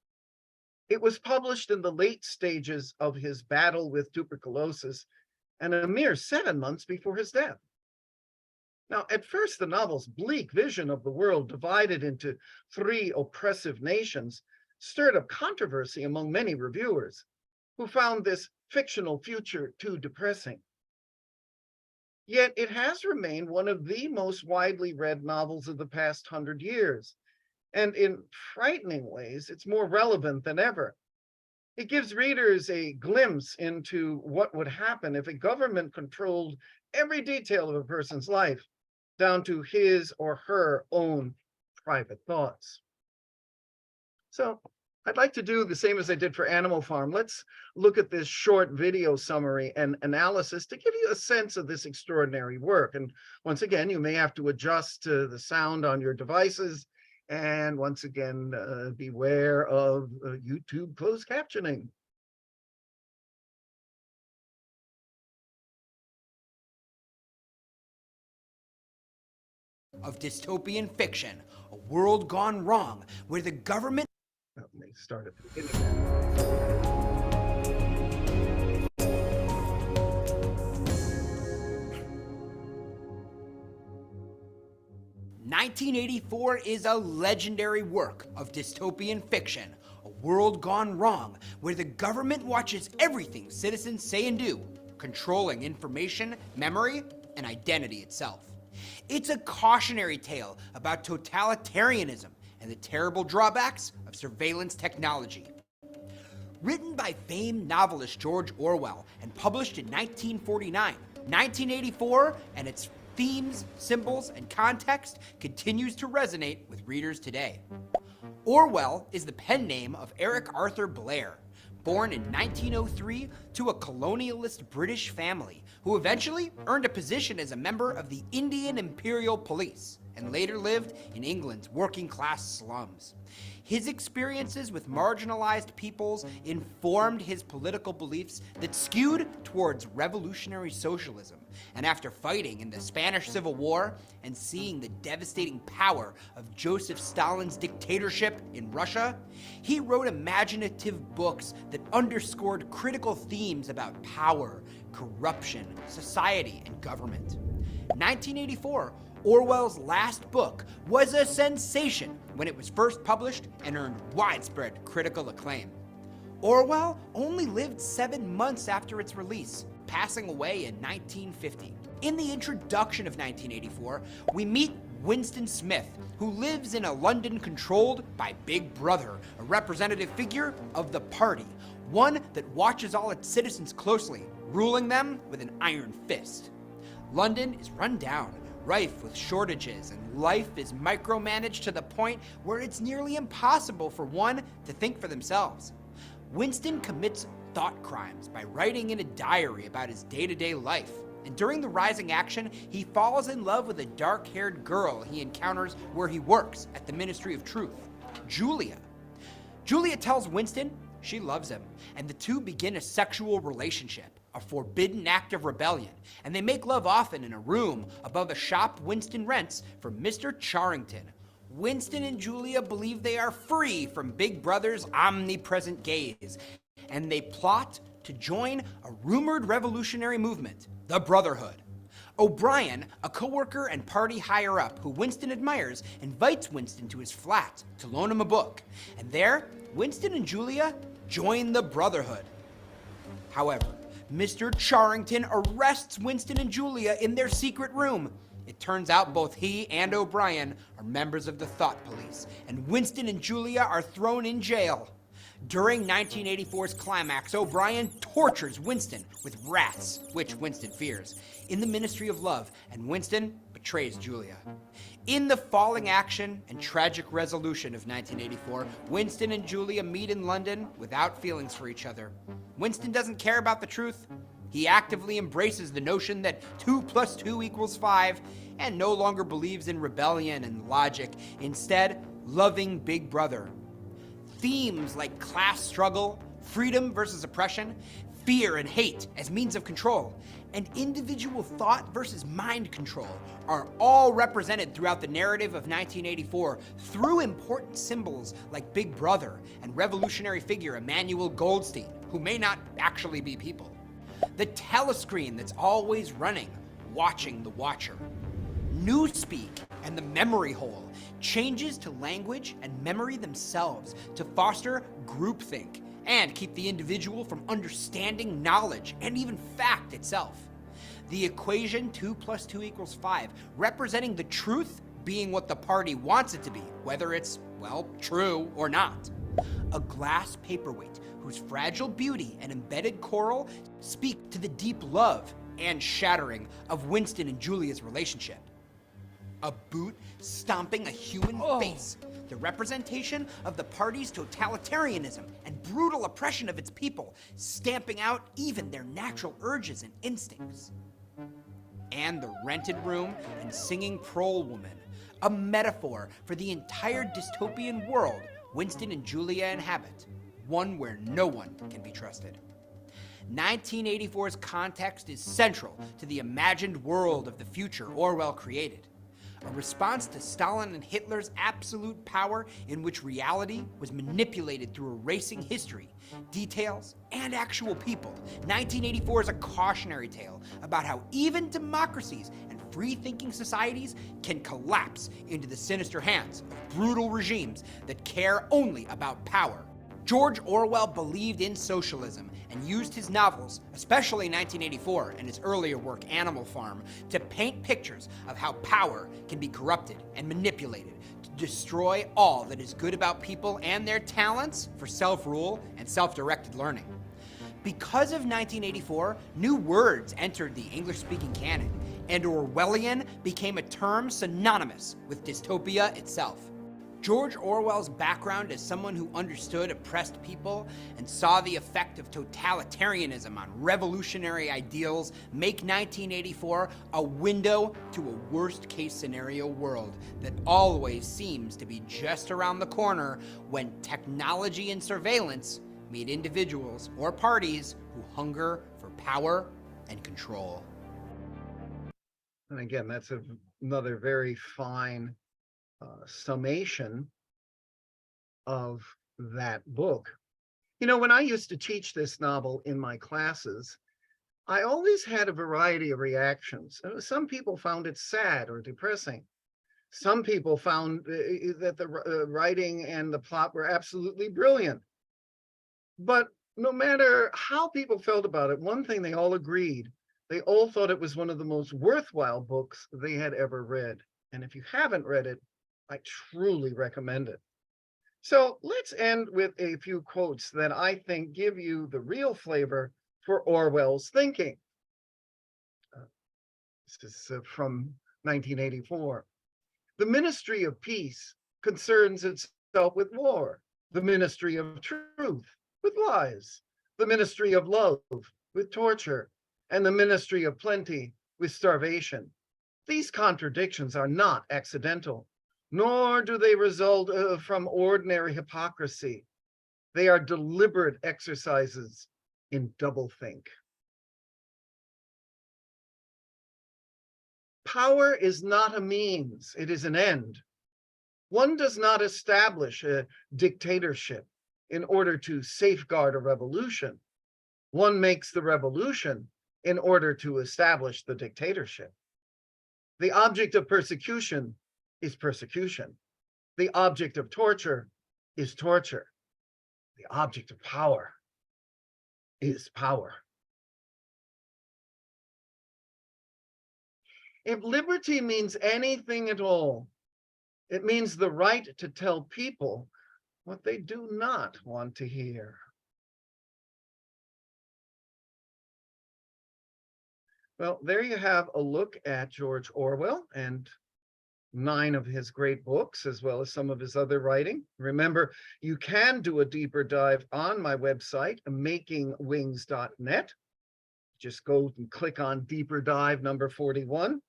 It was published in the late stages of his battle with tuberculosis and a mere 7 months before his death. Now, at first, the novel's bleak vision of the world divided into 3 oppressive nations stirred up controversy among many reviewers who found this fictional future too depressing. Yet it has remained one of the most widely read novels of the past 100 years. And in frightening ways, it's more relevant than ever. It gives readers a glimpse into what would happen if a government controlled every detail of a person's life, down to his or her own private thoughts. So I'd like to do the same as I did for Animal Farm. Let's look at this short video summary and analysis to give you a sense of this extraordinary work. And once again, you may have to adjust the sound on your devices. And once again, beware of YouTube closed captioning. Of dystopian fiction, a world gone wrong, where the government... Let me start at the beginning. 1984 is a legendary work of dystopian fiction, a world gone wrong, where the government watches everything citizens say and do, controlling information, memory, and identity itself. It's a cautionary tale about totalitarianism and the terrible drawbacks of surveillance technology. Written by famed novelist George Orwell and published in 1949, 1984 and its themes, symbols, and context continues to resonate with readers today. Orwell is the pen name of Eric Arthur Blair, born in 1903 to a colonialist British family who eventually earned a position as a member of the Indian Imperial Police and later lived in England's working-class slums. His experiences with marginalized peoples informed his political beliefs that skewed towards revolutionary socialism. And after fighting in the Spanish Civil War and seeing the devastating power of Joseph Stalin's dictatorship in Russia, he wrote imaginative books that underscored critical themes about power, corruption, society, and government. 1984, Orwell's last book was a sensation when it was first published and earned widespread critical acclaim. Orwell only lived 7 months after its release, passing away in 1950. In the introduction of 1984, we meet Winston Smith, who lives in a London controlled by Big Brother, a representative figure of the party, one that watches all its citizens closely, ruling them with an iron fist. London is run down, rife with shortages, and life is micromanaged to the point where it's nearly impossible for one to think for themselves. Winston commits thought crimes by writing in a diary about his day-to-day life, and during the rising action, he falls in love with a dark-haired girl he encounters where he works at the Ministry of Truth, Julia. Julia tells Winston she loves him, and the two begin a sexual relationship, a forbidden act of rebellion, and they make love often in a room above a shop Winston rents for Mr. Charrington. Winston and Julia believe they are free from Big Brother's omnipresent gaze, and they plot to join a rumored revolutionary movement, the Brotherhood. O'Brien, a co-worker and party higher-up who Winston admires, invites Winston to his flat to loan him a book, and there, Winston and Julia join the Brotherhood. However, Mr. Charrington arrests Winston and Julia in their secret room. It turns out both he and O'Brien are members of the Thought Police, and Winston and Julia are thrown in jail. During 1984's climax, O'Brien tortures Winston with rats, which Winston fears, in the Ministry of Love, and Winston betrays Julia. In the falling action and tragic resolution of 1984, Winston and Julia meet in London without feelings for each other. Winston doesn't care about the truth. He actively embraces the notion that 2 + 2 = 5 and no longer believes in rebellion and logic, instead loving Big Brother. Themes like class struggle, freedom versus oppression, fear and hate as means of control, and individual thought versus mind control are all represented throughout the narrative of 1984 through important symbols like Big Brother and revolutionary figure Emmanuel Goldstein, who may not actually be people. The telescreen that's always running, watching the watcher. Newspeak and the memory hole, changes to language and memory themselves to foster groupthink and keep the individual from understanding knowledge and even fact itself. The equation 2 + 2 = 5, representing the truth being what the party wants it to be, whether it's, well, true or not. A glass paperweight whose fragile beauty and embedded coral speak to the deep love and shattering of Winston and Julia's relationship. A boot stomping a human face, the representation of the party's totalitarianism and brutal oppression of its people, stamping out even their natural urges and instincts. And the rented room and singing prole woman, a metaphor for the entire dystopian world Winston and Julia inhabit, one where no one can be trusted. 1984's context is central to the imagined world of the future Orwell created. A response to Stalin and Hitler's absolute power in which reality was manipulated through erasing history, details, and actual people. 1984 is a cautionary tale about how even democracies and free-thinking societies can collapse into the sinister hands of brutal regimes that care only about power. George Orwell believed in socialism and used his novels, especially 1984 and his earlier work Animal Farm, to paint pictures of how power can be corrupted and manipulated to destroy all that is good about people and their talents for self-rule and self-directed learning. Because of 1984, new words entered the English-speaking canon, and Orwellian became a term synonymous with dystopia itself. George Orwell's background as someone who understood oppressed people and saw the effect of totalitarianism on revolutionary ideals make 1984 a window to a worst-case scenario world that always seems to be just around the corner when technology and surveillance meet individuals or parties who hunger for power and control. And again, that's another very fine summation of that book. You know, when I used to teach this novel in my classes, I always had a variety of reactions. Some people found it sad or depressing. Some people found that the writing and the plot were absolutely brilliant. But no matter how people felt about it, one thing they all agreed, they all thought it was one of the most worthwhile books they had ever read. And if you haven't read it, I truly recommend it. So let's end with a few quotes that I think give you the real flavor for Orwell's thinking. This is from 1984. The Ministry of Peace concerns itself with war, the Ministry of Truth with lies, the Ministry of Love with torture, and the Ministry of Plenty with starvation. These contradictions are not accidental, nor do they result from ordinary hypocrisy. They are deliberate exercises in doublethink. Power is not a means, it is an end. One does not establish a dictatorship in order to safeguard a revolution. One makes the revolution in order to establish the dictatorship. The object of persecution is persecution. The object of torture is torture. The object of power is power. If liberty means anything at all, it means the right to tell people what they do not want to hear. Well, there you have a look at George Orwell and 9 of his great books, as well as some of his other writing. Remember, you can do a deeper dive on my website, makingwings.net. Just go and click on deeper dive number 41.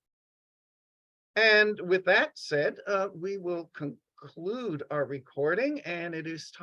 And with that said, we will conclude our recording, and it is time